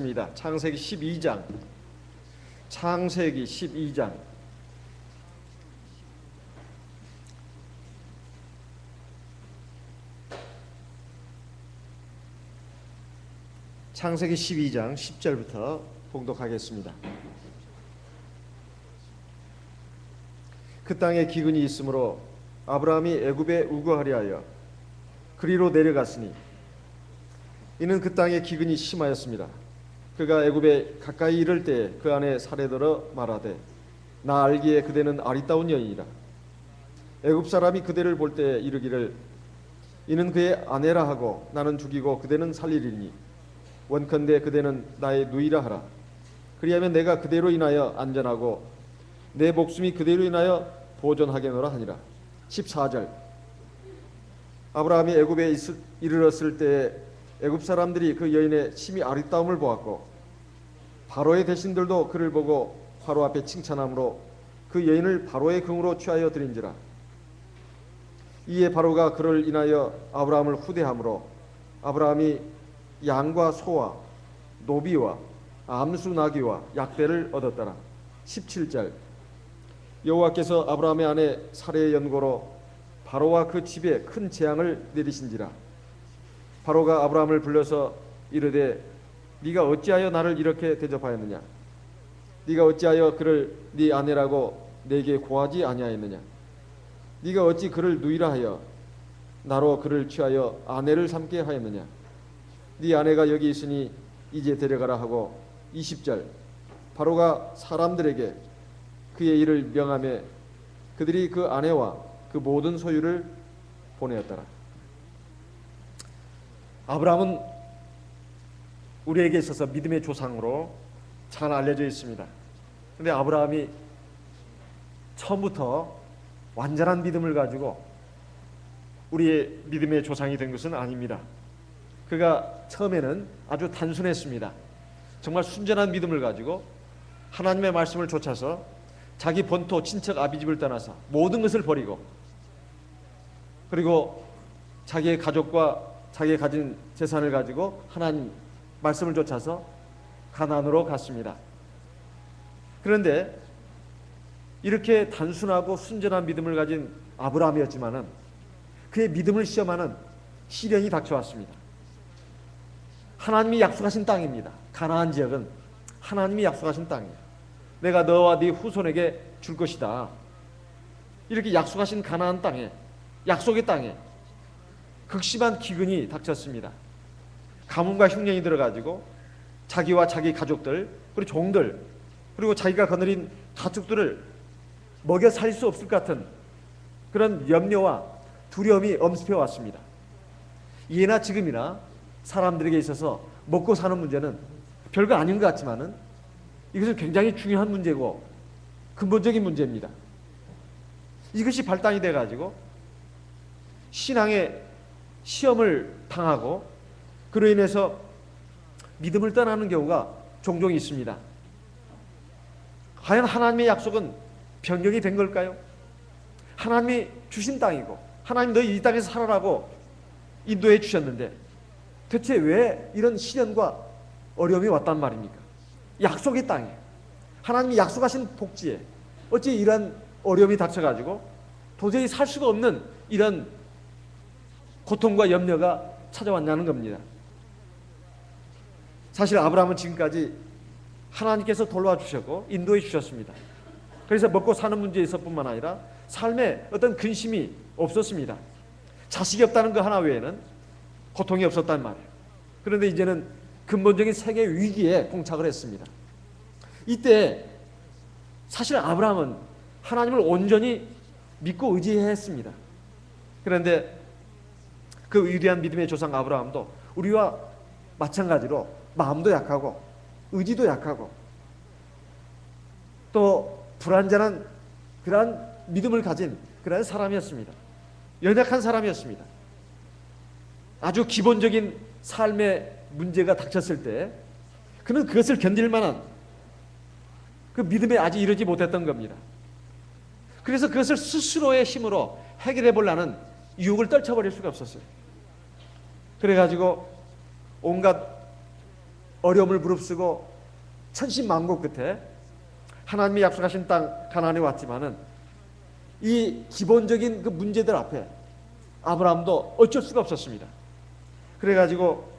보겠습니다. 창세기 12장. 창세기 12장. 창세기 12장 10절부터 봉독하겠습니다. 그 땅에 기근이 있으므로 아브라함이 애굽에 우거하려 하여 그리로 내려갔으니 이는 그 땅에 기근이 심하였습니다. 그가 애굽에 가까이 이를 때에 그 안에 살에들어 말하되 나 알기에 그대는 아리따운 여인이라. 애굽 사람이 그대를 볼 때 이르기를 이는 그의 아내라 하고 나는 죽이고 그대는 살리리니 원컨대 그대는 나의 누이라 하라. 그리하면 내가 그대로 인하여 안전하고 내 목숨이 그대로 인하여 보존하겠노라 하니라. 14절. 아브라함이 애굽에 이르렀을 때에 애굽 사람들이 그 여인의 심히 아리따움을 보았고 바로의 대신들도 그를 보고 바로 앞에 칭찬함으로 그 여인을 바로의 긍으로 취하여 드린지라. 이에 바로가 그를 인하여 아브라함을 후대함으로 아브라함이 양과 소와 노비와 암수 나귀와 약대를 얻었더라. 17절. 여호와께서 아브라함의 아내 사레의 연고로 바로와 그 집에 큰 재앙을 내리신지라. 바로가 아브라함을 불러서 이르되 네가 어찌하여 나를 이렇게 대접하였느냐? 네가 어찌하여 그를 네 아내라고 내게 고하지 아니하였느냐? 네가 어찌 그를 누이라 하여 나로 그를 취하여 아내를 삼게 하였느냐? 네 아내가 여기 있으니 이제 데려가라 하고. 20절. 바로가 사람들에게 그의 일을 명하며 그들이 그 아내와 그 모든 소유를 보내었더라. 아브라함은 우리에게 있어서 믿음의 조상으로 잘 알려져 있습니다. 그런데 아브라함이 처음부터 완전한 믿음을 가지고 우리의 믿음의 조상이 된 것은 아닙니다. 그가 처음에는 아주 단순했습니다. 정말 순전한 믿음을 가지고 하나님의 말씀을 좇아서 자기 본토 친척 아비집을 떠나서 모든 것을 버리고 그리고 자기의 가족과 자기가 가진 재산을 가지고 하나님 말씀을 좇아서 가나안으로 갔습니다. 그런데 이렇게 단순하고 순전한 믿음을 가진 아브라함이었지만은 그의 믿음을 시험하는 시련이 닥쳐왔습니다. 하나님이 약속하신 땅입니다. 가나안 지역은 하나님이 약속하신 땅이에요. 내가 너와 네 후손에게 줄 것이다. 이렇게 약속하신 가나안 땅에, 약속의 땅에 극심한 기근이 닥쳤습니다. 가뭄과 흉년이 들어가지고 자기와 자기 가족들 그리고 종들 그리고 자기가 거느린 가축들을 먹여 살 수 없을 것 같은 그런 염려와 두려움이 엄습해 왔습니다. 예나 지금이나 사람들에게 있어서 먹고 사는 문제는 별거 아닌 것 같지만은 이것은 굉장히 중요한 문제고 근본적인 문제입니다. 이것이 발단이 돼가지고 신앙의 시험을 당하고 그로 인해서 믿음을 떠나는 경우가 종종 있습니다. 과연 하나님의 약속은 변경이 된 걸까요? 하나님이 주신 땅이고 하나님 너희 이 땅에서 살아라고 인도해 주셨는데 대체 왜 이런 시련과 어려움이 왔단 말입니까? 약속의 땅에 하나님이 약속하신 복지에 어찌 이런 어려움이 닥쳐가지고 도저히 살 수가 없는 이런 고통과 염려가 찾아왔냐는 겁니다. 사실 아브라함은 지금까지 하나님께서 돌봐주셨고 인도해 주셨습니다. 그래서 먹고 사는 문제에서뿐만 아니라 삶에 어떤 근심이 없었습니다. 자식이 없다는 거 하나 외에는 고통이 없었단 말이에요. 그런데 이제는 근본적인 세계 위기에 봉착을 했습니다. 이때 사실 아브라함은 하나님을 온전히 믿고 의지해야 했습니다. 그런데 그 위대한 믿음의 조상 아브라함도 우리와 마찬가지로 마음도 약하고 의지도 약하고 또 불완전한 그러한 믿음을 가진 그러한 사람이었습니다. 연약한 사람이었습니다. 아주 기본적인 삶의 문제가 닥쳤을 때 그는 그것을 견딜 만한 그 믿음에 아직 이르지 못했던 겁니다. 그래서 그것을 스스로의 힘으로 해결해 보려는 유혹을 떨쳐버릴 수가 없었어요. 그래가지고 온갖 어려움을 무릅쓰고 천신만고 끝에 하나님이 약속하신 땅 가나안에 왔지만은 이 기본적인 그 문제들 앞에 아브라함도 어쩔 수가 없었습니다. 그래가지고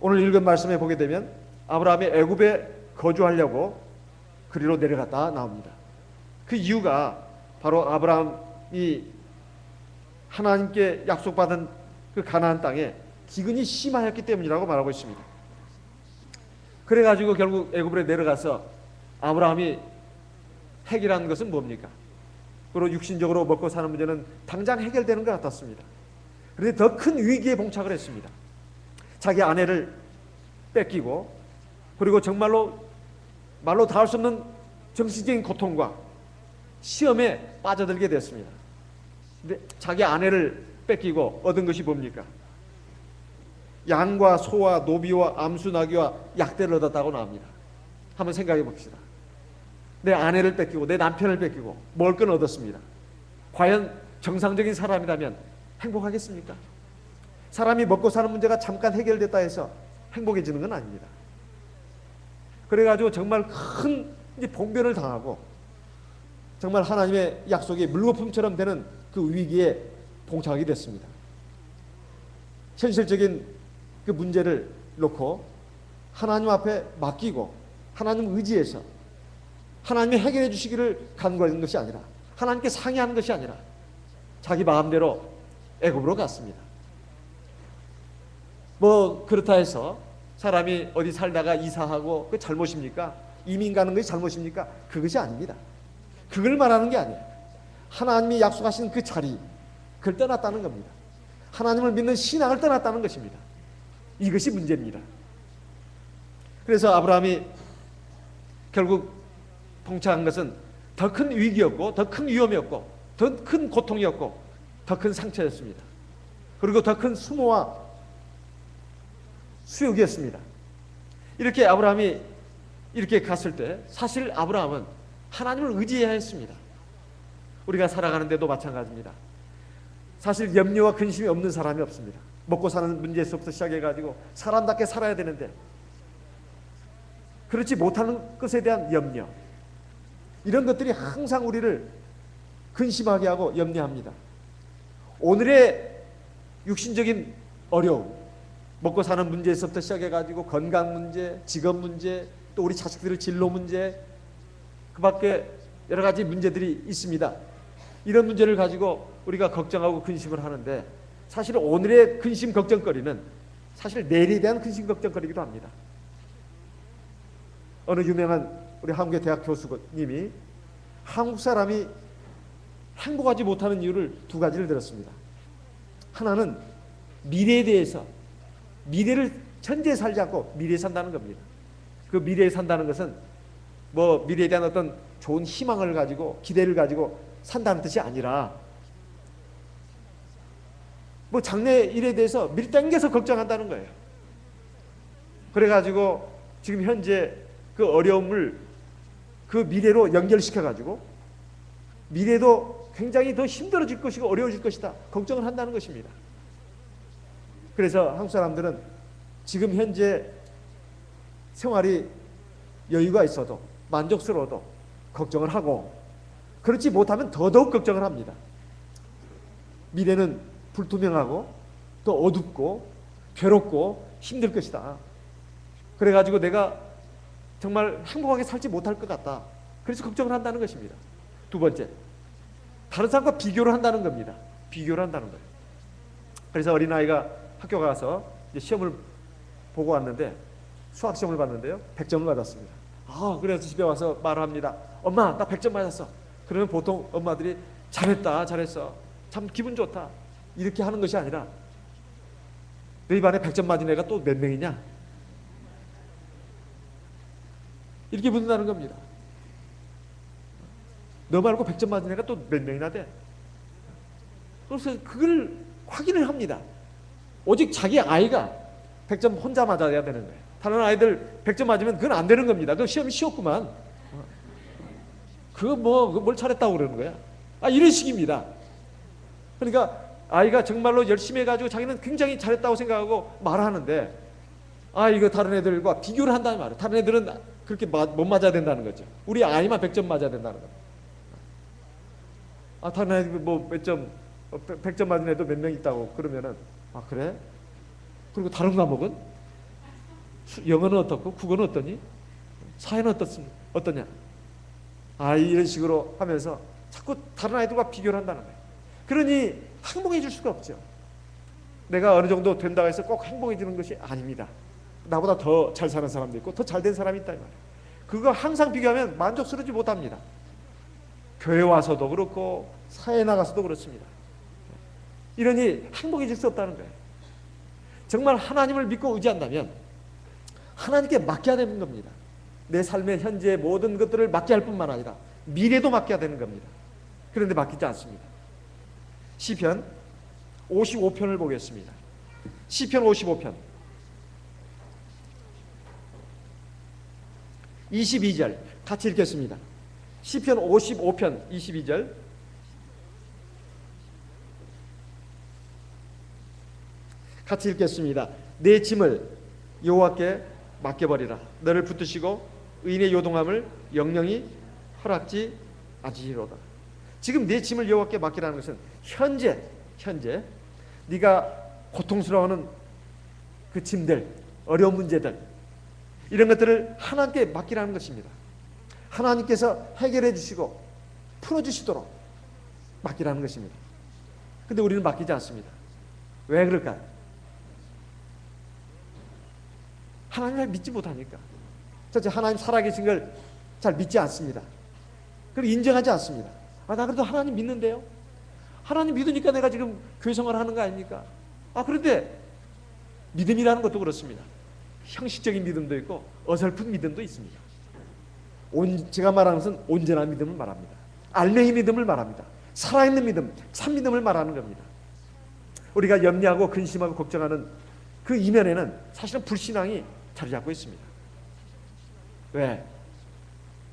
오늘 읽은 말씀에 보게 되면 아브라함이 애굽에 거주하려고 그리로 내려갔다 나옵니다. 그 이유가 바로 아브라함이 하나님께 약속받은 그 가나안 땅에 기근이 심하였기 때문이라고 말하고 있습니다. 그래가지고 결국 애굽에 내려가서 아브라함이 해결한 것은 뭡니까? 그리고 육신적으로 먹고 사는 문제는 당장 해결되는 것 같았습니다. 그런데 더 큰 위기에 봉착을 했습니다. 자기 아내를 뺏기고 그리고 정말로 말로 다 할 수 없는 정신적인 고통과 시험에 빠져들게 됐습니다. 근데 자기 아내를 뺏기고 얻은 것이 뭡니까? 양과 소와 노비와 암수 나귀와 약대를 얻었다고 나옵니다. 한번 생각해 봅시다. 내 아내를 뺏기고 내 남편을 뺏기고 먹을 건 얻었습니다. 과연 정상적인 사람이라면 행복하겠습니까? 사람이 먹고 사는 문제가 잠깐 해결됐다 해서 행복해지는 건 아닙니다. 그래가지고 정말 큰 봉변을 당하고 정말 하나님의 약속이 물거품처럼 되는 그 위기에 봉착하게 됐습니다. 현실적인 그 문제를 놓고 하나님 앞에 맡기고 하나님 의지해서 하나님이 해결해 주시기를 간구하는 것이 아니라 하나님께 상의하는 것이 아니라 자기 마음대로 애굽으로 갔습니다. 뭐 그렇다 해서 사람이 어디 살다가 이사하고 그 잘못입니까? 이민 가는 것이 잘못입니까? 그것이 아닙니다. 그걸 말하는 게 아니에요. 하나님이 약속하신 그 자리 그걸 떠났다는 겁니다. 하나님을 믿는 신앙을 떠났다는 것입니다. 이것이 문제입니다. 그래서 아브라함이 결국 봉착한 것은 더 큰 위기였고 더 큰 위험이었고 더 큰 고통이었고 더 큰 상처였습니다. 그리고 더 큰 수모와 수욕이었습니다. 이렇게 아브라함이 이렇게 갔을 때 사실 아브라함은 하나님을 의지해야 했습니다. 우리가 살아가는데도 마찬가지입니다. 사실 염려와 근심이 없는 사람이 없습니다. 먹고 사는 문제에서부터 시작해가지고 사람답게 살아야 되는데 그렇지 못하는 것에 대한 염려, 이런 것들이 항상 우리를 근심하게 하고 염려합니다. 오늘의 육신적인 어려움, 먹고 사는 문제에서부터 시작해가지고 건강 문제, 직업 문제, 또 우리 자식들의 진로 문제, 그 밖에 여러 가지 문제들이 있습니다. 이런 문제를 가지고 우리가 걱정하고 근심을 하는데 사실 오늘의 근심 걱정거리는 사실 내일에 대한 근심 걱정거리기도 합니다. 어느 유명한 우리 한국의 대학 교수님이 한국 사람이 행복하지 못하는 이유를 두 가지를 들었습니다. 하나는 미래에 대해서, 미래를 현재에 살지 않고 미래에 산다는 겁니다. 그 미래에 산다는 것은 뭐 미래에 대한 어떤 좋은 희망을 가지고 기대를 가지고 산다는 뜻이 아니라 뭐 장래 일에 대해서 미리 땡겨서 걱정한다는 거예요. 그래가지고 지금 현재 그 어려움을 그 미래로 연결시켜가지고 미래도 굉장히 더 힘들어질 것이고 어려워질 것이다 걱정을 한다는 것입니다. 그래서 한국 사람들은 지금 현재 생활이 여유가 있어도 만족스러워도 걱정을 하고 그렇지 못하면 더더욱 걱정을 합니다. 미래는 불투명하고 또 어둡고 괴롭고 힘들 것이다. 그래가지고 내가 정말 행복하게 살지 못할 것 같다. 그래서 걱정을 한다는 것입니다. 두 번째, 다른 사람과 비교를 한다는 겁니다. 비교를 한다는 거예요. 그래서 어린아이가 학교 가서 이제 시험을 보고 왔는데 수학 시험을 봤는데요 100점을 받았습니다. 그래서 집에 와서 말을 합니다. 엄마 나 100점 맞았어. 그러면 보통 엄마들이 잘했다 잘했어 참 기분 좋다 이렇게 하는 것이 아니라 너희 반에 100점 맞은 애가 또 몇 명이냐 이렇게 묻는다는 겁니다. 너 말고 100점 맞은 애가 또 몇 명이나 돼. 그래서 그걸 확인을 합니다. 오직 자기 아이가 100점 혼자 맞아야 되는 거예요. 다른 아이들 100점 맞으면 그건 안 되는 겁니다. 그 시험이 쉬웠구만. 그거 뭘 잘했다고 그러는 거야. 이런 식입니다. 그러니까 아이가 정말로 열심히 해가지고 자기는 굉장히 잘했다고 생각하고 말하는데 이거 다른 애들과 비교를 한다는 말이에요. 다른 애들은 그렇게 못 맞아야 된다는 거죠. 우리 아이만 100점 맞아야 된다는 거예요. 다른 애들 뭐 몇 점, 100점 맞은 애도 몇 명 있다고 그러면은 그래? 그리고 다른 과목은 영어는 어떻고 국어는 어떠니? 사회는 어떠냐? 이런 식으로 하면서 자꾸 다른 아이들과 비교를 한다는 거예요. 그러니 행복해질 수가 없죠. 내가 어느 정도 된다고 해서 꼭 행복해지는 것이 아닙니다. 나보다 더 잘 사는 사람도 있고 더 잘 된 사람이 있다 이 말이에요. 그거 항상 비교하면 만족스럽지 못합니다. 교회 와서도 그렇고 사회에 나가서도 그렇습니다. 이러니 행복해질 수 없다는 거예요. 정말 하나님을 믿고 의지한다면 하나님께 맡겨야 되는 겁니다. 내 삶의 현재의 모든 것들을 맡겨야 할 뿐만 아니라 미래도 맡겨야 되는 겁니다. 그런데 맡기지 않습니다. 시편 55편을 보겠습니다. 시편 55편 22절 같이 읽겠습니다. 시편 55편 22절 같이 읽겠습니다. 내 짐을 여호와께 맡겨버리라. 너를 붙드시고 의인의 요동함을 영영히 허락지 않으시리로다. 지금 내 짐을 여호와께 맡기라는 것은 현재 네가 고통스러워하는 그 짐들, 어려운 문제들, 이런 것들을 하나님께 맡기라는 것입니다. 하나님께서 해결해 주시고 풀어주시도록 맡기라는 것입니다. 근데 우리는 맡기지 않습니다. 왜 그럴까요? 하나님을 믿지 못하니까. 첫째, 하나님 살아계신 걸 잘 믿지 않습니다. 그리고 인정하지 않습니다. 나 그래도 하나님 믿는데요? 하나님 믿으니까 내가 지금 교회 생활을 하는 거 아닙니까? 그런데 믿음이라는 것도 그렇습니다. 형식적인 믿음도 있고 어설픈 믿음도 있습니다. 제가 말하는 것은 온전한 믿음을 말합니다. 알맹이 믿음을 말합니다. 살아있는 믿음, 참 믿음을 말하는 겁니다. 우리가 염려하고 근심하고 걱정하는 그 이면에는 사실은 불신앙이 자리 잡고 있습니다. 왜?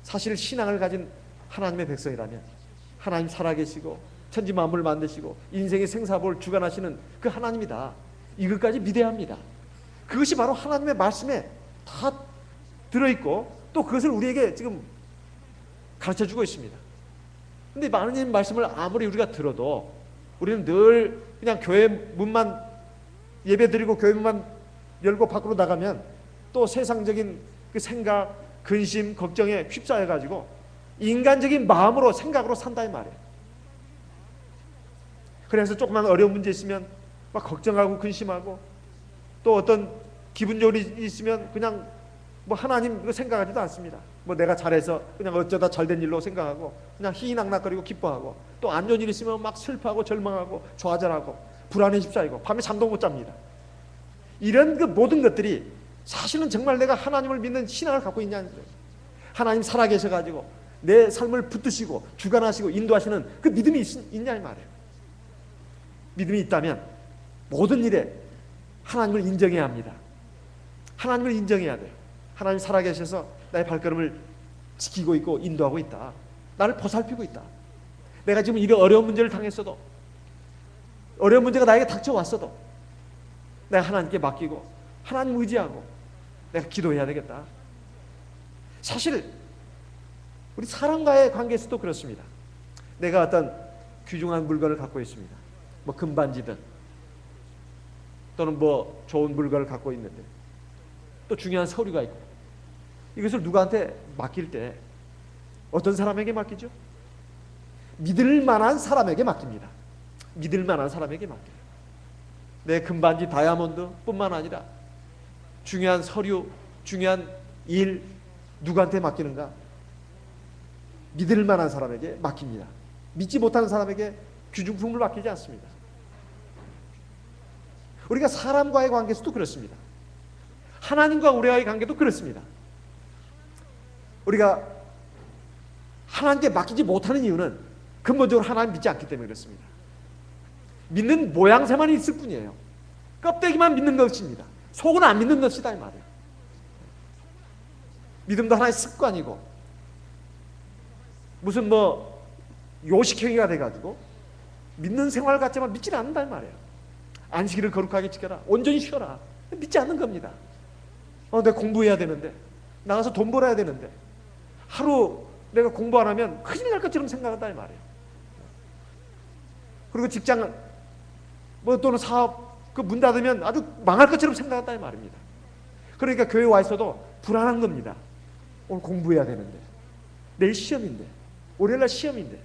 사실 신앙을 가진 하나님의 백성이라면 하나님 살아계시고 천지 만물을 만드시고 인생의 생사복을 주관하시는 그 하나님이다. 이것까지 믿어야 합니다. 그것이 바로 하나님의 말씀에 다 들어있고 또 그것을 우리에게 지금 가르쳐주고 있습니다. 근데 하나님 말씀을 아무리 우리가 들어도 우리는 늘 그냥 교회 문만 예배드리고 교회 문만 열고 밖으로 나가면 또 세상적인 그 생각, 근심, 걱정에 휩싸여가지고 인간적인 마음으로 생각으로 산다 이 말이에요. 그래서 조그만 어려운 문제 있으면 막 걱정하고 근심하고 또 어떤 기분 좋은 일이 있으면 그냥 뭐 하나님 그거 생각하지도 않습니다. 뭐 내가 잘해서 그냥 어쩌다 잘된 일로 생각하고 그냥 희희낙낙거리고 기뻐하고 또 안 좋은 일 있으면 막 슬퍼하고 절망하고 좌절하고 불안에 휩싸이고 밤에 잠도 못 잡니다. 이런 그 모든 것들이 사실은 정말 내가 하나님을 믿는 신앙을 갖고 있냐는 거예요. 하나님 살아계셔가지고 내 삶을 붙드시고 주관하시고 인도하시는 그 믿음이 있냐 이 말이에요. 믿음이 있다면 모든 일에 하나님을 인정해야 합니다. 하나님을 인정해야 돼요. 하나님 살아계셔서 나의 발걸음을 지키고 있고 인도하고 있다. 나를 보살피고 있다. 내가 지금 이런 어려운 문제를 당했어도 어려운 문제가 나에게 닥쳐왔어도 내가 하나님께 맡기고 하나님 의지하고 내가 기도해야 되겠다. 사실 우리 사람과의 관계에서도 그렇습니다. 내가 어떤 귀중한 물건을 갖고 있습니다. 뭐 금반지든 또는 뭐 좋은 물건을 갖고 있는데 또 중요한 서류가 있고 이것을 누구한테 맡길 때 어떤 사람에게 맡기죠? 믿을 만한 사람에게 맡깁니다. 믿을 만한 사람에게 맡겨요. 내 금반지 다이아몬드 뿐만 아니라 중요한 서류, 중요한 일 누구한테 맡기는가? 믿을 만한 사람에게 맡깁니다. 믿지 못하는 사람에게 귀중품을 맡기지 않습니다. 우리가 사람과의 관계에서도 그렇습니다. 하나님과 우리와의 관계도 그렇습니다. 우리가 하나님께 맡기지 못하는 이유는 근본적으로 하나님 믿지 않기 때문에 그렇습니다. 믿는 모양새만 있을 뿐이에요. 껍데기만 믿는 것입니다. 속은 안 믿는 것이다 이 말이에요. 믿음도 하나의 습관이고 무슨 뭐 요식행위가 돼가지고 믿는 생활 같지만 믿지는 않는다 이 말이에요. 안식일을 거룩하게 지켜라. 온전히 쉬어라. 믿지 않는 겁니다. 내가 공부해야 되는데, 나가서 돈 벌어야 되는데, 하루 내가 공부 안 하면 큰일 날 것처럼 생각한다 이 말이에요. 그리고 직장 또는 사업 그 문 닫으면 아주 망할 것처럼 생각한다 이 말입니다. 그러니까 교회 와 있어도 불안한 겁니다. 오늘 공부해야 되는데, 내일 시험인데, 월요일날 시험인데,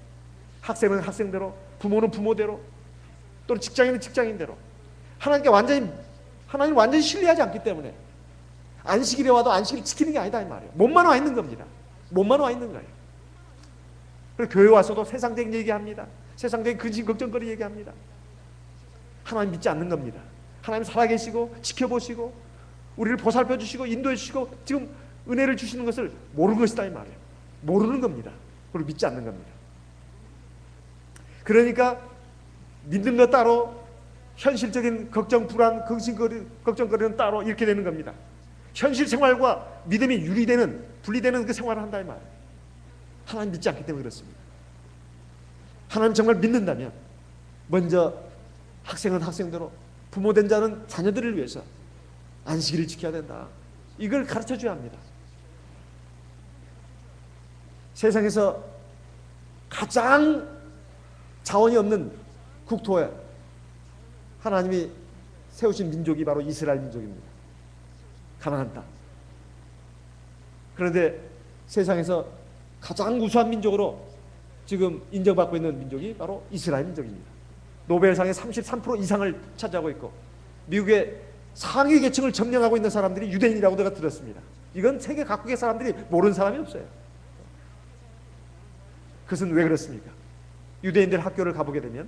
학생은 학생대로, 부모는 부모대로, 또는 직장인은 직장인대로 하나님 완전히 신뢰하지 않기 때문에 안식일에 와도 안식일 지키는 게 아니다 이 말이에요. 몸만 와 있는 겁니다. 몸만 와 있는 거예요. 그리고 교회 와서도 세상적인 얘기합니다. 세상적인 근심 걱정거리 얘기합니다. 하나님 믿지 않는 겁니다. 하나님 살아계시고 지켜보시고 우리를 보살펴 주시고 인도해 주시고 지금 은혜를 주시는 것을 모르는 것이다 이 말이에요. 모르는 겁니다. 그리고 믿지 않는 겁니다. 그러니까 믿는 것 따로, 현실적인 걱정, 불안, 걱정거리는 따로 이렇게 되는 겁니다. 현실 생활과 믿음이 분리되는 그 생활을 한다 이 말이에요. 하나님 믿지 않기 때문에 그렇습니다. 하나님 정말 믿는다면 먼저 학생은 학생대로, 부모된 자는 자녀들을 위해서 안식일을 지켜야 된다. 이걸 가르쳐 줘야 합니다. 세상에서 가장 자원이 없는 국토에 하나님이 세우신 민족이 바로 이스라엘 민족입니다. 가나안 땅. 그런데 세상에서 가장 우수한 민족으로 지금 인정받고 있는 민족이 바로 이스라엘 민족입니다. 노벨상의 33% 이상을 차지하고 있고 미국의 상위 계층을 점령하고 있는 사람들이 유대인이라고 내가 들었습니다. 이건 세계 각국의 사람들이 모르는 사람이 없어요. 그것은 왜 그렇습니까? 유대인들 학교를 가보게 되면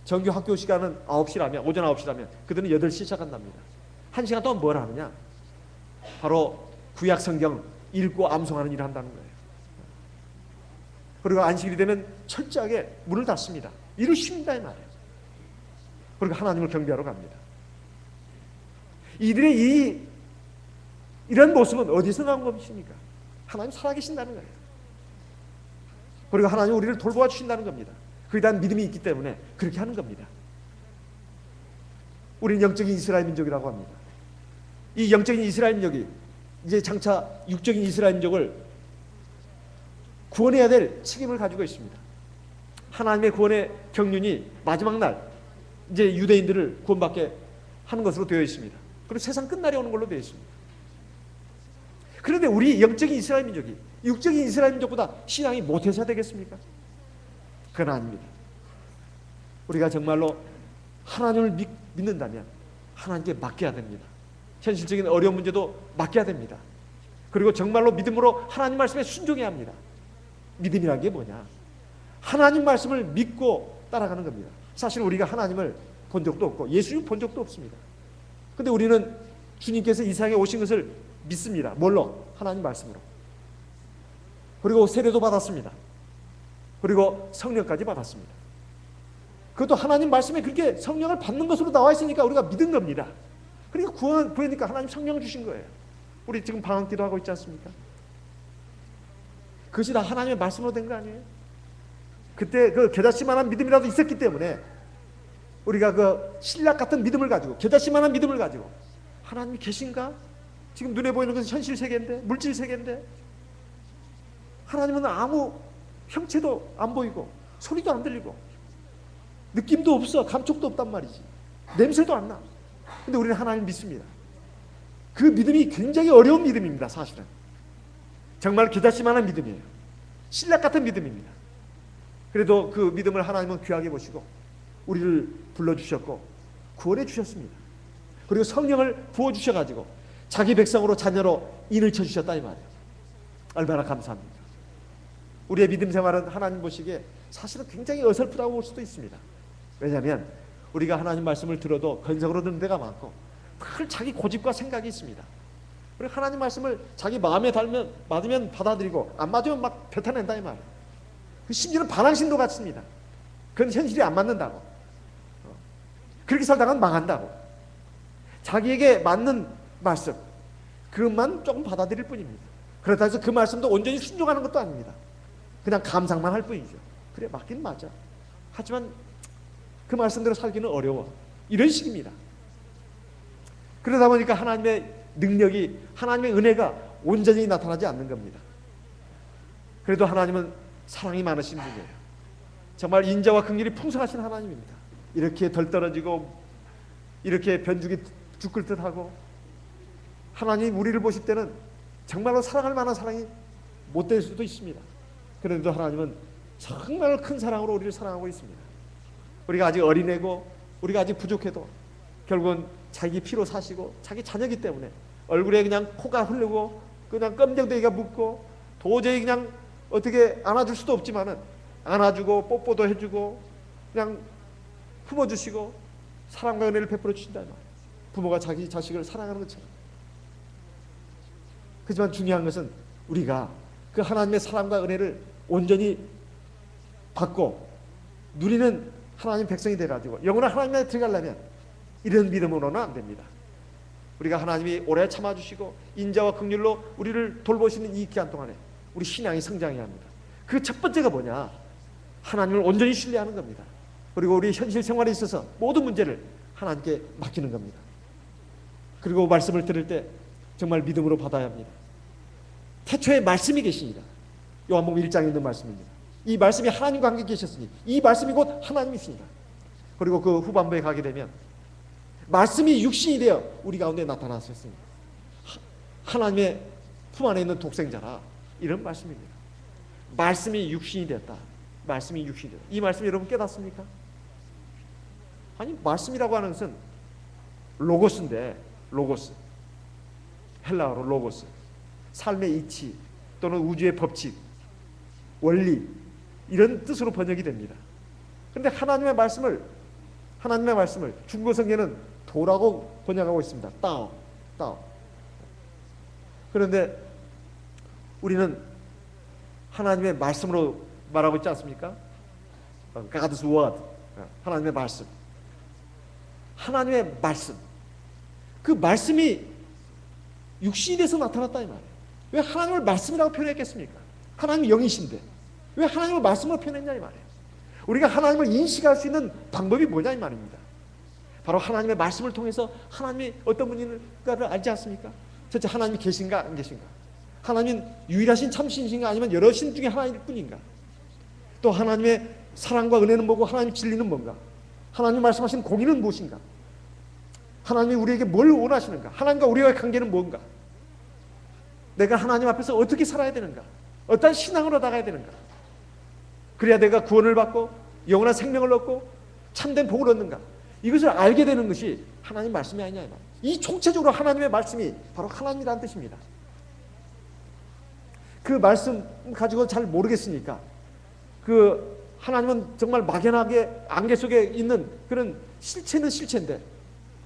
정규 학교 시간은 9시라면, 오전 9시라면 그들은 8시 시작한답니다. 1시간 동안 뭘 하느냐? 바로 구약 성경 읽고 암송하는 일을 한다는 거예요. 그리고 안식일이 되면 철저하게 문을 닫습니다. 일을 쉽니다 이 말이에요. 그리고 하나님을 경배하러 갑니다. 이들의 이런 모습은 어디서 나온 것입니까? 하나님 살아계신다는 거예요. 그리고 하나님 우리를 돌보아 주신다는 겁니다. 그에 대한 믿음이 있기 때문에 그렇게 하는 겁니다. 우리는 영적인 이스라엘 민족이라고 합니다. 이 영적인 이스라엘 민족이 이제 장차 육적인 이스라엘 민족을 구원해야 될 책임을 가지고 있습니다. 하나님의 구원의 경륜이 마지막 날 이제 유대인들을 구원받게 하는 것으로 되어 있습니다. 그리고 세상 끝날이 오는 걸로 되어 있습니다. 그런데 우리 영적인 이스라엘 민족이 육적인 이스라엘 민족보다 신앙이 못해서 되겠습니까? 그건 아닙니다. 우리가 정말로 하나님을 믿는다면 하나님께 맡겨야 됩니다. 현실적인 어려운 문제도 맡겨야 됩니다. 그리고 정말로 믿음으로 하나님 말씀에 순종해야 합니다. 믿음이란 게 뭐냐? 하나님 말씀을 믿고 따라가는 겁니다. 사실 우리가 하나님을 본 적도 없고 예수님 본 적도 없습니다. 근데 우리는 주님께서 이 세상에 오신 것을 믿습니다. 뭘로? 하나님 말씀으로. 그리고 세례도 받았습니다. 그리고 성령까지 받았습니다. 그것도 하나님 말씀에 그렇게 성령을 받는 것으로 나와 있으니까 우리가 믿은 겁니다. 그러니까 구하니까 하나님 성령 주신 거예요. 우리 지금 방황기도 하고 있지 않습니까? 그것이 다 하나님의 말씀으로 된 거 아니에요? 그때 그 겨자씨만한 믿음이라도 있었기 때문에 우리가 그 신락 같은 믿음을 가지고, 겨자씨만한 믿음을 가지고 하나님이 계신가? 지금 눈에 보이는 것은 현실 세계인데, 물질 세계인데 하나님은 아무 형체도 안 보이고 소리도 안 들리고 느낌도 없어. 감촉도 없단 말이지. 냄새도 안 나. 근데 우리는 하나님 믿습니다. 그 믿음이 굉장히 어려운 믿음입니다. 사실은 정말 겨자씨만한 믿음이에요. 신락 같은 믿음입니다. 그래도 그 믿음을 하나님은 귀하게 보시고 우리를 불러주셨고 구원해 주셨습니다. 그리고 성령을 부어주셔가지고 자기 백성으로 자녀로 인을 쳐주셨다 이 말이에요. 얼마나 감사합니까? 우리의 믿음 생활은 하나님 보시기에 사실은 굉장히 어설프다고 볼 수도 있습니다. 왜냐하면 우리가 하나님 말씀을 들어도 건성으로 듣는 데가 많고 늘 자기 고집과 생각이 있습니다. 그리고 하나님 말씀을 자기 마음에 맞으면 받아들이고 안 맞으면 막 뱉어낸다 이 말이에요. 심지어는 반항신도 같습니다. 그건 현실이 안 맞는다고. 그렇게 살다가는 망한다고. 자기에게 맞는 말씀 그것만 조금 받아들일 뿐입니다. 그렇다 해서 그 말씀도 온전히 순종하는 것도 아닙니다. 그냥 감상만 할 뿐이죠. 그래 맞긴 맞아. 하지만 그 말씀대로 살기는 어려워. 이런 식입니다. 그러다 보니까 하나님의 능력이, 하나님의 은혜가 온전히 나타나지 않는 겁니다. 그래도 하나님은 사랑이 많으신 분이에요. 정말 인자와 긍휼이 풍성하신 하나님입니다. 이렇게 덜 떨어지고 이렇게 변죽이 죽을 듯하고, 하나님 우리를 보실 때는 정말로 사랑할 만한 사랑이 못 될 수도 있습니다. 그런데도 하나님은 정말 큰 사랑으로 우리를 사랑하고 있습니다. 우리가 아직 어린애고 우리가 아직 부족해도 결국은 자기 피로 사시고 자기 자녀이기 때문에 얼굴에 그냥 코가 흐르고 그냥 껌정대기가 묻고 도저히 그냥 어떻게 안아줄 수도 없지만은 안아주고 뽀뽀도 해주고 그냥 품어주시고 사랑과 은혜를 베풀어 주신다 이 말이에요. 부모가 자기 자식을 사랑하는 것처럼. 하지만 중요한 것은 우리가 그 하나님의 사랑과 은혜를 온전히 받고 누리는 하나님 백성이 돼가지고 영원한 하나님에 들어가려면 이런 믿음으로는 안 됩니다. 우리가 하나님이 오래 참아주시고 인자와 긍휼로 우리를 돌보시는 이 기간 동안에 우리 신앙이 성장해야 합니다. 그 첫 번째가 뭐냐? 하나님을 온전히 신뢰하는 겁니다. 그리고 우리 현실 생활에 있어서 모든 문제를 하나님께 맡기는 겁니다. 그리고 말씀을 들을 때 정말 믿음으로 받아야 합니다. 태초에 말씀이 계시니라. 요한복음 1장에 있는 말씀입니다. 이 말씀이 하나님과 함께 계셨으니 이 말씀이 곧 하나님이십니다. 그리고 그 후반부에 가게 되면 말씀이 육신이 되어 우리 가운데 나타나셨습니다. 하나님의 품 안에 있는 독생자라, 이런 말씀입니다. 말씀이 육신이 되었다. 말씀이 육신이 되었다. 이 말씀 여러분 깨닫습니까? 아니, 말씀이라고 하는 것은 로고스인데, 로고스, 헬라어로 로고스, 삶의 이치 또는 우주의 법칙, 원리, 이런 뜻으로 번역이 됩니다. 그런데 하나님의 말씀을 중국 성경은 도라고 번역하고 있습니다. 따오. 그런데 우리는 하나님의 말씀으로 말하고 있지 않습니까? God's word, 하나님의 말씀. 하나님의 말씀. 그 말씀이 육신이 돼서 나타났다 이 말이에요. 왜 하나님을 말씀이라고 표현했겠습니까? 하나님이 영이신데 왜 하나님을 말씀으로 표현했냐 이 말이에요. 우리가 하나님을 인식할 수 있는 방법이 뭐냐 이 말입니다. 바로 하나님의 말씀을 통해서 하나님이 어떤 분인가를 알지 않습니까? 첫째, 하나님이 계신가 안 계신가? 하나님은 유일하신 참신이신가 아니면 여러 신 중에 하나일 뿐인가? 또 하나님의 사랑과 은혜는 뭐고 하나님의 진리는 뭔가? 하나님이 말씀하신 공의는 무엇인가? 하나님이 우리에게 뭘 원하시는가? 하나님과 우리와의 관계는 뭔가? 내가 하나님 앞에서 어떻게 살아야 되는가? 어떤 신앙으로 나가야 되는가? 그래야 내가 구원을 받고 영원한 생명을 얻고 참된 복을 얻는가? 이것을 알게 되는 것이 하나님 말씀이 아니냐. 이 총체적으로 하나님의 말씀이 바로 하나님이라는 뜻입니다. 그 말씀 가지고 잘 모르겠으니까 그 하나님은 정말 막연하게 안개 속에 있는 그런 실체는 실체인데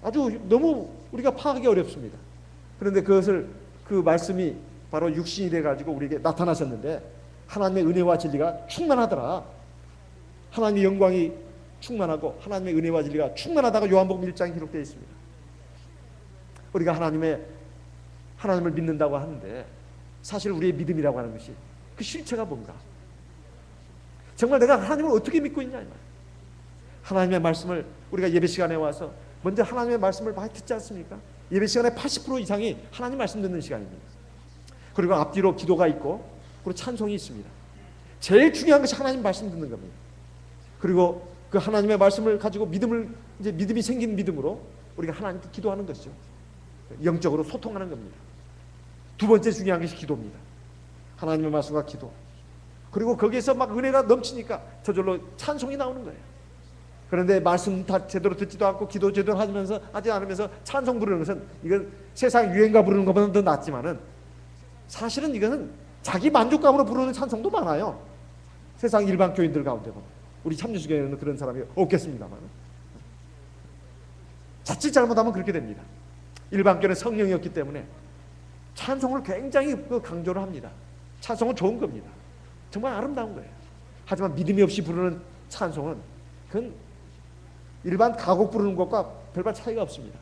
아주 너무 우리가 파악하기 어렵습니다. 그런데 그것을 그 말씀이 바로 육신이 돼가지고 우리에게 나타나셨는데 하나님의 은혜와 진리가 충만하더라. 하나님의 영광이 충만하고 하나님의 은혜와 진리가 충만하다가 요한복음 1장에 기록되어 있습니다. 우리가 하나님을 믿는다고 하는데 사실 우리의 믿음이라고 하는 것이 그 실체가 뭔가? 정말 내가 하나님을 어떻게 믿고 있냐 이 말이에요. 하나님의 말씀을 우리가 예배 시간에 와서 먼저 하나님의 말씀을 많이 듣지 않습니까? 예배 시간의 80% 이상이 하나님 말씀 듣는 시간입니다. 그리고 앞뒤로 기도가 있고 그리고 찬송이 있습니다. 제일 중요한 것이 하나님 말씀 듣는 겁니다. 그리고 그 하나님의 말씀을 가지고 믿음이 생긴 믿음으로 우리가 하나님께 기도하는 것이죠. 영적으로 소통하는 겁니다. 두 번째 중요한 것이 기도입니다. 하나님의 말씀과 기도. 그리고 거기에서 막 은혜가 넘치니까 저절로 찬송이 나오는 거예요. 그런데 말씀 다 제대로 듣지도 않고 기도 제대로 하지 않으면서 찬송 부르는 것은 이건 세상 유행가 부르는 것보다 더 낫지만은 사실은 이거는 자기 만족감으로 부르는 찬송도 많아요. 세상 일반 교인들 가운데 보면 우리 참여주교회는 그런 사람이 없겠습니다만 자칫 잘못하면 그렇게 됩니다. 일반 교회는 성령이 없기 때문에 찬송을 굉장히 강조를 합니다. 찬송은 좋은 겁니다. 정말 아름다운 거예요. 하지만 믿음이 없이 부르는 찬송은 그건 일반 가곡 부르는 것과 별반 차이가 없습니다.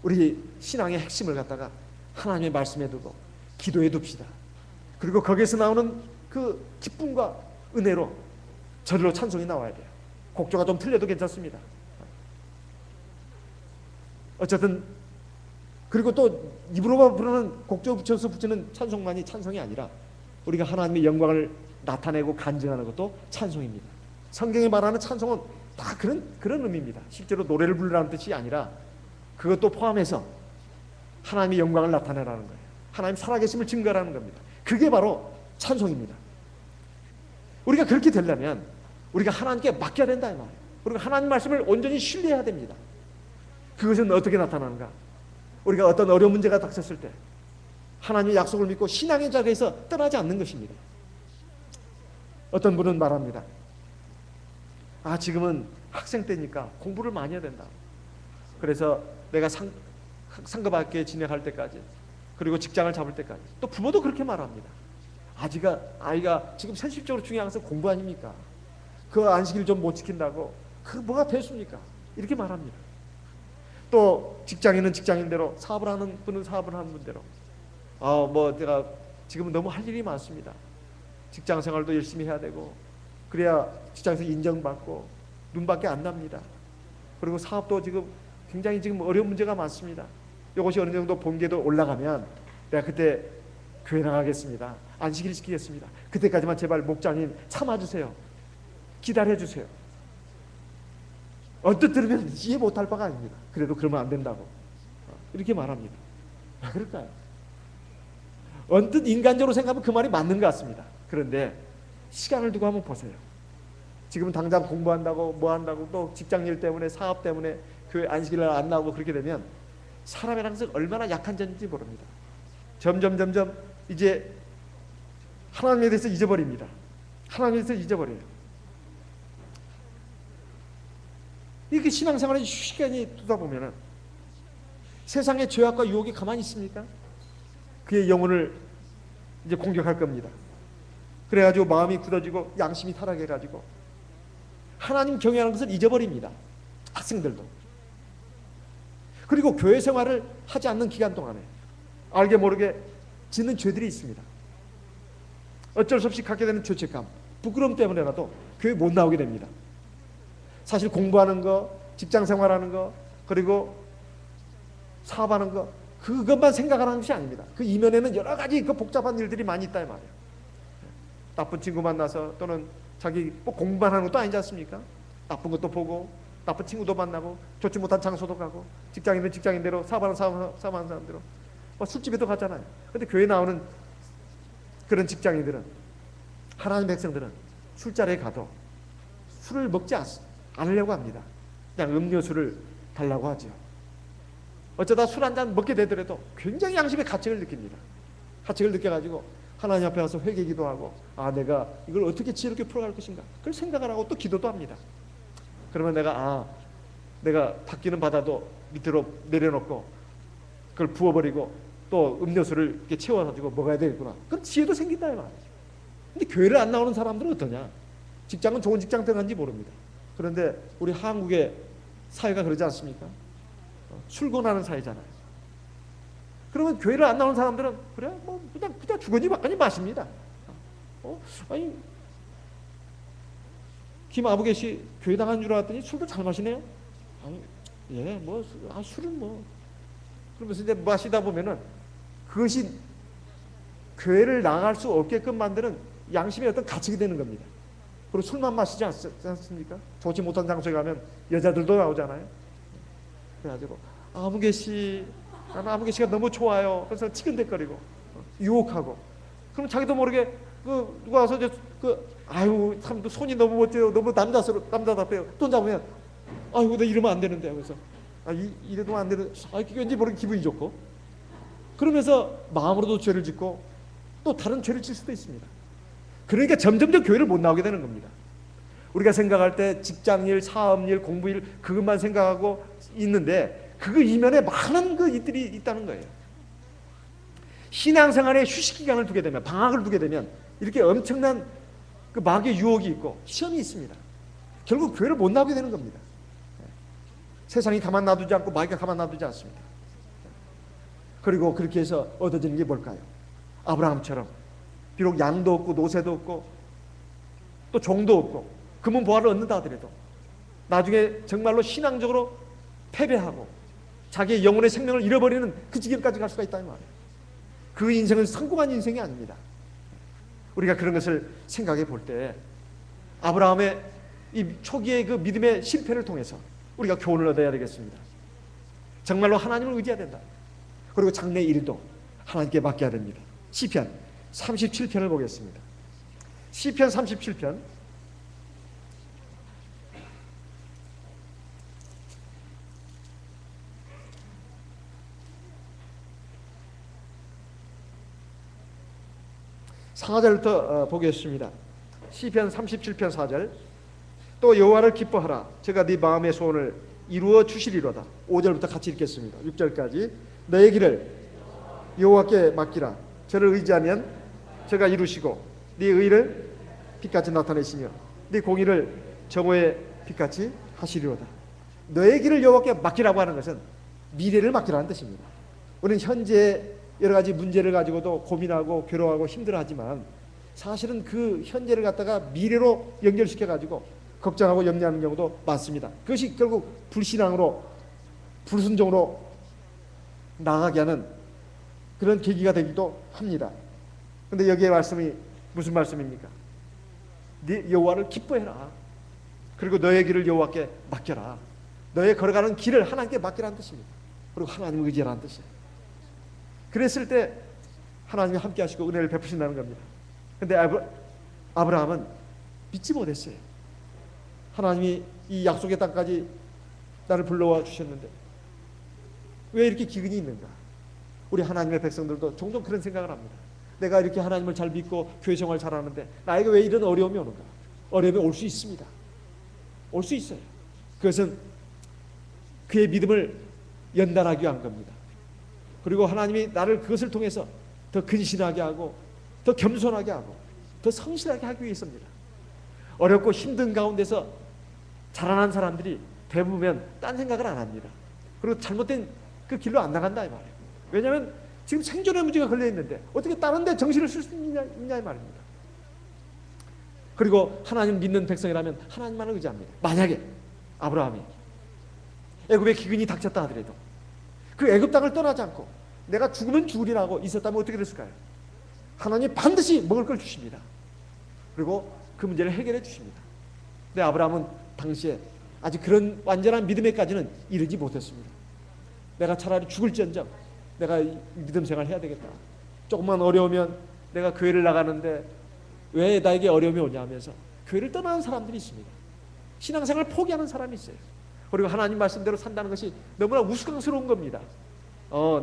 우리 신앙의 핵심을 갖다가 하나님의 말씀에 두고 기도에 둡시다. 그리고 거기에서 나오는 그 기쁨과 은혜로 저절로 찬송이 나와야 돼요. 곡조가 좀 틀려도 괜찮습니다. 어쨌든 그리고 또 입으로만 부르는 곡조 붙여서 붙이는 찬송만이 찬송이 아니라 우리가 하나님의 영광을 나타내고 간증하는 것도 찬송입니다. 성경에 말하는 찬송은 다 그런 의미입니다. 실제로 노래를 부르라는 뜻이 아니라 그것도 포함해서 하나님의 영광을 나타내라는 거예요. 하나님 살아계심을 증거하는 겁니다. 그게 바로 찬송입니다. 우리가 그렇게 되려면 우리가 하나님께 맡겨야 된다 이 말이에요. 우리가 하나님 말씀을 온전히 신뢰해야 됩니다. 그것은 어떻게 나타나는가? 우리가 어떤 어려운 문제가 닥쳤을 때 하나님의 약속을 믿고 신앙의 자리에서 떠나지 않는 것입니다. 어떤 분은 말합니다. 지금은 학생 때니까 공부를 많이 해야 된다. 그래서 내가 상급학교에 진학할 때까지, 그리고 직장을 잡을 때까지, 또 부모도 그렇게 말합니다. 아이가 지금 현실적으로 중요한 것은 공부 아닙니까? 그 안식일 좀 못 지킨다고 그 뭐가 됐습니까? 이렇게 말합니다. 또 직장인은 직장인대로, 사업을 하는 분은 사업을 하는 분대로 내가 지금은 너무 할 일이 많습니다. 직장 생활도 열심히 해야 되고 그래야 직장에서 인정받고 눈밖에 안 납니다. 그리고 사업도 굉장히 어려운 문제가 많습니다. 이것이 어느 정도 본궤도 올라가면 내가 그때 교회 나가겠습니다. 안식일 시키겠습니다. 그때까지만 제발 목장님 참아주세요. 기다려주세요. 언뜻 들으면 이해 못할 바가 아닙니다. 그래도 그러면 안 된다고 이렇게 말합니다. 왜 그럴까요? 언뜻 인간적으로 생각하면 그 말이 맞는 것 같습니다. 그런데 시간을 두고 한번 보세요. 지금 당장 공부한다고 뭐한다고 또 직장일 때문에 사업 때문에 교회 안식일날 안 나오고 그렇게 되면 사람이라는 것은 얼마나 약한 존재인지 모릅니다. 점점 이제 하나님에 대해서 잊어버립니다. 하나님에 대해서 잊어버려요. 이렇게 신앙생활에 시간이 두다 보면은 세상의 죄악과 유혹이 가만히 있습니까? 그의 영혼을 이제 공격할 겁니다. 그래가지고 마음이 굳어지고 양심이 타락해가지고 하나님 경외하는 것을 잊어버립니다. 학생들도. 그리고 교회 생활을 하지 않는 기간 동안에 알게 모르게 짓는 죄들이 있습니다. 어쩔 수 없이 갖게 되는 죄책감, 부끄러움 때문에라도 교회 못 나오게 됩니다. 사실 공부하는 거, 직장 생활하는 거, 그리고 사업하는 거, 그것만 생각하는 것이 아닙니다. 그 이면에는 여러 가지 복잡한 일들이 많이 있다 이 말이에요. 나쁜 친구 만나서 또는 자기 공부만 하는 것도 아니지 않습니까? 나쁜 것도 보고 나쁜 친구도 만나고 좋지 못한 장소도 가고 직장인은 직장인대로 사업하는 사람대로 술집에도 가잖아요. 그런데 교회 나오는 그런 직장인들은, 하나님 백성들은 술자리에 가도 술을 먹지 않으려고 합니다. 그냥 음료수를 달라고 하죠. 어쩌다 술 한잔 먹게 되더라도 굉장히 양심의 가책을 느낍니다. 가책을 느껴가지고 하나님 앞에 와서 회개 기도하고 내가 이걸 어떻게 지혜롭게 풀어갈 것인가 그걸 생각을 하고 또 기도도 합니다. 그러면 내가 받기는 받아도 밑으로 내려놓고 그걸 부어버리고 또 음료수를 이렇게 채워가지고 먹어야 되겠구나. 그럼 지혜도 생긴다 이 말이에요. 근데 교회를 안 나오는 사람들은 어떠냐? 직장은 좋은 직장 들어간지 모릅니다. 그런데 우리 한국의 사회가 그러지 않습니까? 출근하는 사회잖아요. 그러면 교회를 안 나오는 사람들은 그냥 주거니 받거니 마십니다. 김아부개씨 교회 나간 줄 알았더니 술도 잘 마시네요. 술은 그러면서 이제 마시다 보면은 그것이 교회를 나갈 수 없게끔 만드는 양심의 어떤 가책이 되는 겁니다. 그리고 술만 마시지 않습니까? 좋지 못한 장소에 가면 여자들도 나오잖아요. 그래가지고 나는 아무개씨가 너무 좋아요. 그래서 치근댔거리고 유혹하고. 그럼 자기도 모르게 누가 와서 참 손이 너무 멋져요. 너무 남자답해요. 또 잡으면 나 이러면 안 되는데. 그래서 이래도 안 되는. 왠지 모르게 기분이 좋고. 그러면서 마음으로도 죄를 짓고 또 다른 죄를 질 수도 있습니다. 그러니까 점점 교회를 못 나오게 되는 겁니다. 우리가 생각할 때 직장일, 사업일, 공부일 그것만 생각하고 있는데 그 이면에 많은 일들이 있다는 거예요. 신앙생활에 휴식 기간을 두게 되면, 방학을 두게 되면 이렇게 엄청난 마귀의 유혹이 있고 시험이 있습니다. 결국 교회를 못 나오게 되는 겁니다. 세상이 가만 놔두지 않고 마귀가 가만 놔두지 않습니다. 그리고 그렇게 해서 얻어지는 게 뭘까요? 아브라함처럼 비록 양도 없고 노새도 없고 또 종도 없고 금은 보화를 얻는다 하더라도 나중에 정말로 신앙적으로 패배하고 자기의 영혼의 생명을 잃어버리는 그 지경까지 갈 수가 있다는 말이에요. 그 인생은 성공한 인생이 아닙니다. 우리가 그런 것을 생각해 볼 때 아브라함의 이 초기의 그 믿음의 실패를 통해서 우리가 교훈을 얻어야 되겠습니다. 정말로 하나님을 의지해야 된다. 그리고 장래 일도 하나님께 맡겨야 됩니다. 시편 37편을 보겠습니다. 시편 37편 4절부터 보겠습니다. 시편 37편 4절. 또 여호와를 기뻐하라. 제가 네 마음의 소원을 이루어 주시리로다. 5절부터 같이 읽겠습니다. 6절까지. 너의 길을 여호와께 맡기라. 저를 의지하면 저가 이루시고 네 의를 빛같이 나타내시며 네 공의를 정오의 빛같이 하시리로다. 너의 길을 여호와께 맡기라고 하는 것은 미래를 맡기라는 뜻입니다. 우리는 현재 여러 가지 문제를 가지고도 고민하고 괴로워하고 힘들어하지만 사실은 그 현재를 갖다가 미래로 연결시켜 가지고 걱정하고 염려하는 경우도 많습니다. 그것이 결국 불신앙으로 불순종으로 나아가게 하는 그런 계기가 되기도 합니다. 그런데 여기에 말씀이 무슨 말씀입니까? 네 여호와를 기뻐해라. 그리고 너의 길을 여호와께 맡겨라. 너의 걸어가는 길을 하나님께 맡기라는 뜻입니다. 그리고 하나님을 의지하라는 뜻이에요. 그랬을 때 하나님이 함께 하시고 은혜를 베푸신다는 겁니다. 그런데 아브라함은 믿지 못했어요. 하나님이 이 약속의 땅까지 나를 불러와 주셨는데 왜 이렇게 기근이 있는가? 우리 하나님의 백성들도 종종 그런 생각을 합니다. 내가 이렇게 하나님을 잘 믿고 교회 생활 잘하는데 나에게 왜 이런 어려움이 오는가? 어려움이 올 수 있습니다. 올 수 있어요. 그것은 그의 믿음을 연단하기 위한 겁니다. 그리고 하나님이 나를 그것을 통해서 더 근신하게 하고 더 겸손하게 하고 더 성실하게 하기 위해서입니다. 어렵고 힘든 가운데서 자라난 사람들이 대부분 딴 생각을 안 합니다. 그리고 잘못된 그 길로 안 나간다 이 말이에요. 왜냐하면 지금 생존의 문제가 걸려 있는데 어떻게 다른 데 정신을 쓸 수 있냐 이 말입니다. 그리고 하나님 믿는 백성이라면 하나님만을 의지합니다. 만약에 아브라함이 애굽에 기근이 닥쳤다 하더라도 그 애굽 땅을 떠나지 않고 내가 죽으면 죽으리라고 있었다면 어떻게 됐을까요? 하나님이 반드시 먹을 걸 주십니다. 그리고 그 문제를 해결해 주십니다. 근데 아브라함은 당시에 아직 그런 완전한 믿음에까지는 이르지 못했습니다. 내가 차라리 죽을지언정 내가 믿음 생활 해야 되겠다. 조금만 어려우면 내가 교회를 나가는데 왜 나에게 어려움이 오냐 하면서 교회를 떠나는 사람들이 있습니다. 신앙생활을 포기하는 사람이 있어요. 그리고 하나님 말씀대로 산다는 것이 너무나 우스꽝스러운 겁니다.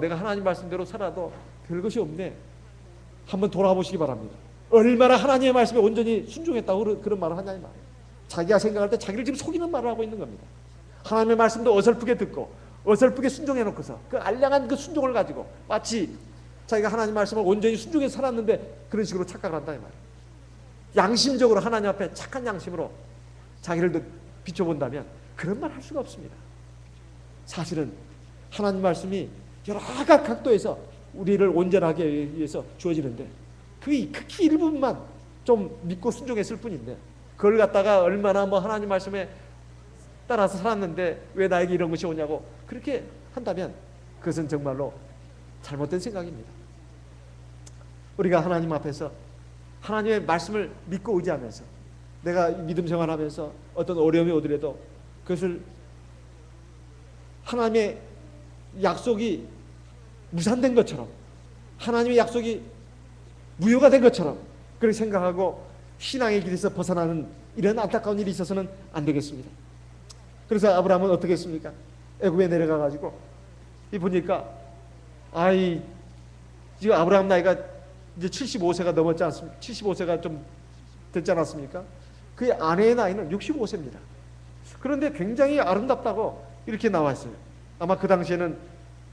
내가 하나님 말씀대로 살아도 별것이 없네. 한번 돌아보시기 바랍니다. 얼마나 하나님의 말씀에 온전히 순종했다고 그런 말을 하냐 이 말이에요. 자기가 생각할 때 자기를 지금 속이는 말을 하고 있는 겁니다. 하나님의 말씀도 어설프게 듣고 어설프게 순종해 놓고서 그 알량한 그 순종을 가지고 마치 자기가 하나님 말씀을 온전히 순종해서 살았는데 그런 식으로 착각을 한다 이 말이에요. 양심적으로 하나님 앞에 착한 양심으로 자기를 비춰본다면 그런 말 할 수가 없습니다. 사실은 하나님 말씀이 여러 각도에서 우리를 온전하게 위해서 주어지는데 그 극히 일부분만 좀 믿고 순종했을 뿐인데 그걸 갖다가 얼마나 하나님 말씀에 따라서 살았는데 왜 나에게 이런 것이 오냐고 그렇게 한다면 그것은 정말로 잘못된 생각입니다. 우리가 하나님 앞에서 하나님의 말씀을 믿고 의지하면서 내가 믿음 생활하면서 어떤 어려움이 오더라도 그것을 하나님의 약속이 무산된 것처럼 하나님의 약속이 무효가 된 것처럼 그렇게 생각하고 신앙의 길에서 벗어나는 이런 안타까운 일이 있어서는 안 되겠습니다. 그래서 아브라함은 어떻게 했습니까? 애굽에 내려가 가지고 보니까 지금 아브라함 나이가 이제 75세가 넘었지 않습니까? 75세가 좀 됐지 않았습니까? 그의 아내의 나이는 65세입니다. 그런데 굉장히 아름답다고 이렇게 나와 있어요. 아마 그 당시에는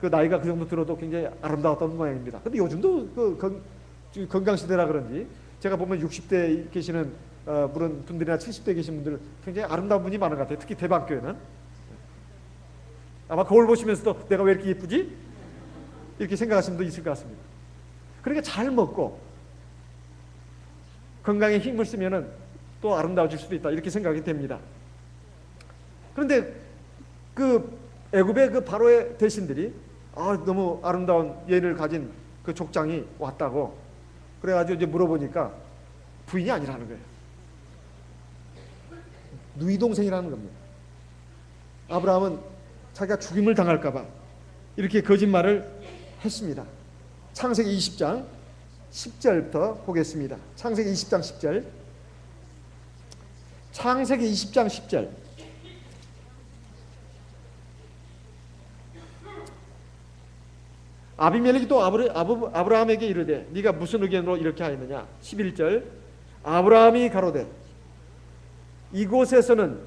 그 나이가 그 정도 들어도 굉장히 아름다웠던 모양입니다. 근데 요즘도 그 건강시대라 그런지 제가 보면 60대 계시는 물론 분들이나 70대 계신 분들 굉장히 아름다운 분이 많은 것 같아요. 특히 대방교회는 아마 거울 보시면서도 내가 왜 이렇게 예쁘지? 이렇게 생각하시는 분도 있을 것 같습니다. 그러니까 잘 먹고 건강에 힘을 쓰면은 또 아름다워질 수도 있다 이렇게 생각이 됩니다. 그런데 그 애굽의 그 바로의 대신들이 너무 아름다운 여인을 가진 그 족장이 왔다고 그래가지고 이제 물어보니까 부인이 아니라는 거예요. 누이 동생이라는 겁니다. 아브라함은 자기가 죽임을 당할까봐 이렇게 거짓말을 했습니다. 창세기 20장 10절부터 보겠습니다. 창세기 20장 10절. 창세기 20장 10절. 아비멜렉이 또 아브라함에게 이르되 네가 무슨 의견으로 이렇게 하였느냐. 11절. 아브라함이 가로되 이곳에서는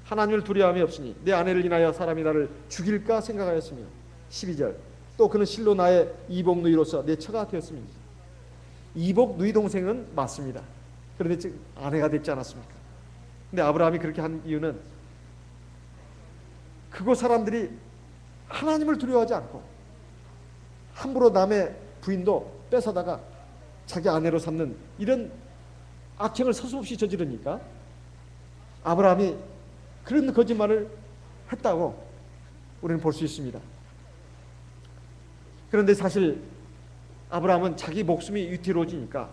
하나님을 두려움이 없으니 내 아내를 인하여 사람이 나를 죽일까 생각하였으며 12절. 또 그는 실로 나의 이복 누이로서 내 처가 되었습니다. 이복 누이 동생은 맞습니다. 그런데 지금 아내가 됐지 않았습니까? 근데 아브라함이 그렇게 한 이유는 그곳 사람들이 하나님을 두려워하지 않고 함부로 남의 부인도 뺏어다가 자기 아내로 삼는 이런 악행을 서슴없이 저지르니까 아브라함이 그런 거짓말을 했다고 우리는 볼 수 있습니다. 그런데 사실 아브라함은 자기 목숨이 위태로워지니까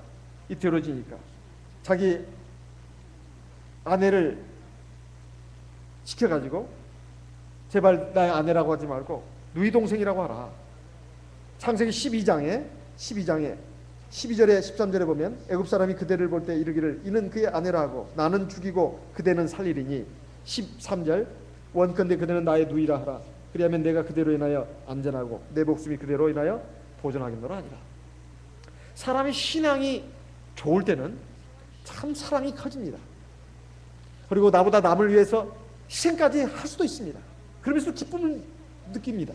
자기 아내를 시켜가지고 제발 나의 아내라고 하지 말고 누이 동생이라고 하라. 창세기 12장에 12절에 13절에 보면 애굽 사람이 그대를 볼 때 이르기를 이는 그의 아내라 하고 나는 죽이고 그대는 살리리니 13절 원컨대 그대는 나의 누이라 하라. 그리하면 내가 그대로 인하여 안전하고 내 목숨이 그대로 인하여 보존하겠노라 하니라. 사람의 신앙이 좋을 때는 참 사랑이 커집니다. 그리고 나보다 남을 위해서 희생까지 할 수도 있습니다. 그러면서 기쁨을 느낍니다.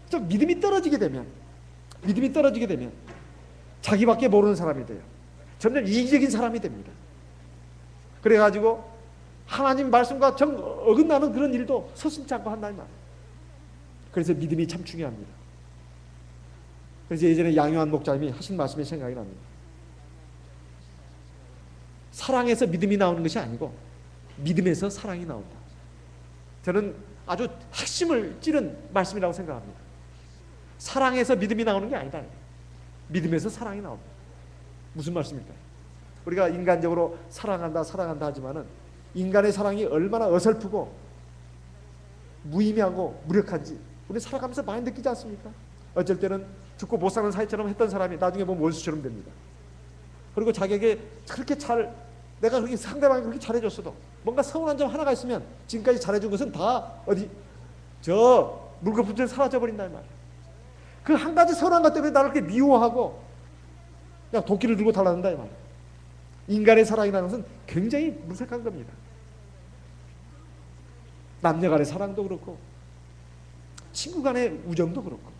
좀 믿음이 떨어지게 되면 자기밖에 모르는 사람이 돼요. 점점 이기적인 사람이 됩니다. 그래가지고 하나님 말씀과 정 어긋나는 그런 일도 서슴지 않고 한다는 말이에요. 그래서 믿음이 참 중요합니다. 그래서 예전에 양요한 목자님이 하신 말씀이 생각이 납니다. 사랑에서 믿음이 나오는 것이 아니고 믿음에서 사랑이 나온다. 저는 아주 핵심을 찌른 말씀이라고 생각합니다. 사랑에서 믿음이 나오는 게 아니다. 믿음에서 사랑이 나온다. 무슨 말씀일까요? 우리가 인간적으로 사랑한다 하지만은 인간의 사랑이 얼마나 어설프고 무의미하고 무력한지 우리 살아가면서 많이 느끼지 않습니까? 어쩔 때는 죽고 못 사는 사이처럼 했던 사람이 나중에 보면 원수처럼 됩니다. 그리고 자기에게 그렇게 내가 그렇게 상대방이 그렇게 잘해줬어도 뭔가 서운한 점 하나가 있으면 지금까지 잘해준 것은 다 물거품처럼 사라져버린다는 말이에요. 그 한 가지 서운한 것 때문에 나를 그렇게 미워하고 그냥 도끼를 들고 달라든다 이 말이에요. 인간의 사랑이라는 것은 굉장히 무색한 겁니다. 남녀 간의 사랑도 그렇고 친구 간의 우정도 그렇고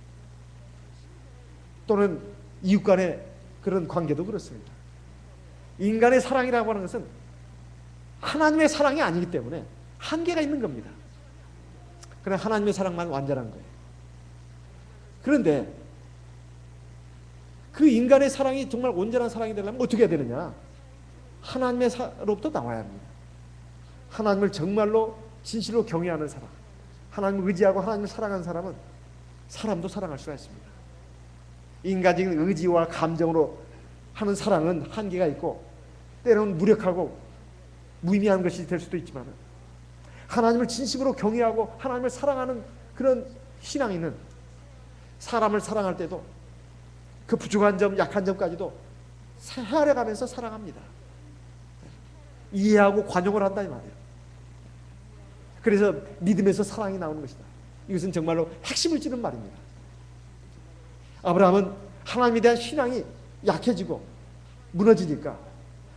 또는 이웃 간의 그런 관계도 그렇습니다. 인간의 사랑이라고 하는 것은 하나님의 사랑이 아니기 때문에 한계가 있는 겁니다. 그러나 하나님의 사랑만 완전한 거예요. 그런데 그 인간의 사랑이 정말 온전한 사랑이 되려면 어떻게 해야 되느냐? 하나님의로부터 나와야 합니다. 하나님을 정말로 진실로 경외하는 사람, 하나님을 의지하고 하나님을 사랑하는 사람은 사람도 사랑할 수가 있습니다. 인간적인 의지와 감정으로 하는 사랑은 한계가 있고 때로는 무력하고 무의미한 것이 될 수도 있지만 하나님을 진심으로 경외하고 하나님을 사랑하는 그런 신앙인은 사람을 사랑할 때도 그 부족한 점, 약한 점까지도 헤아려가면서 사랑합니다. 이해하고 관용을 한다 이 말이에요. 그래서 믿음에서 사랑이 나오는 것이다. 이것은 정말로 핵심을 찌는 말입니다. 아브라함은 하나님에 대한 신앙이 약해지고 무너지니까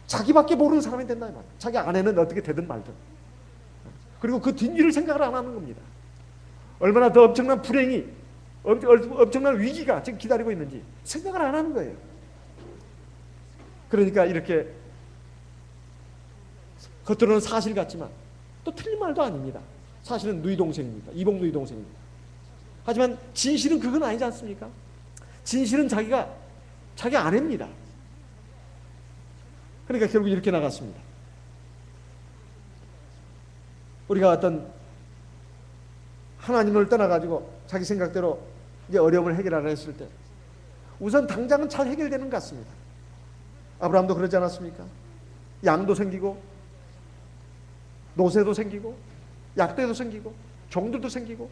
자기밖에 모르는 사람이 된다 이 말이에요. 자기 아내는 어떻게 되든 말든. 그리고 그 뒷일을 생각을 안 하는 겁니다. 얼마나 더 엄청난 불행이 엄청난 위기가 지금 기다리고 있는지 생각을 안 하는 거예요. 그러니까 이렇게 겉으로는 사실 같지만 또 틀린 말도 아닙니다. 사실은 누이 동생입니다. 이복 누이 동생입니다. 하지만 진실은 그건 아니지 않습니까? 진실은 자기 아내입니다. 그러니까 결국 이렇게 나갔습니다. 우리가 어떤 하나님을 떠나가지고 자기 생각대로 이제 어려움을 해결하려 했을 때 우선 당장은 잘 해결되는 것 같습니다. 아브라함도 그러지 않았습니까? 양도 생기고 노새도 생기고 약대도 생기고 종들도 생기고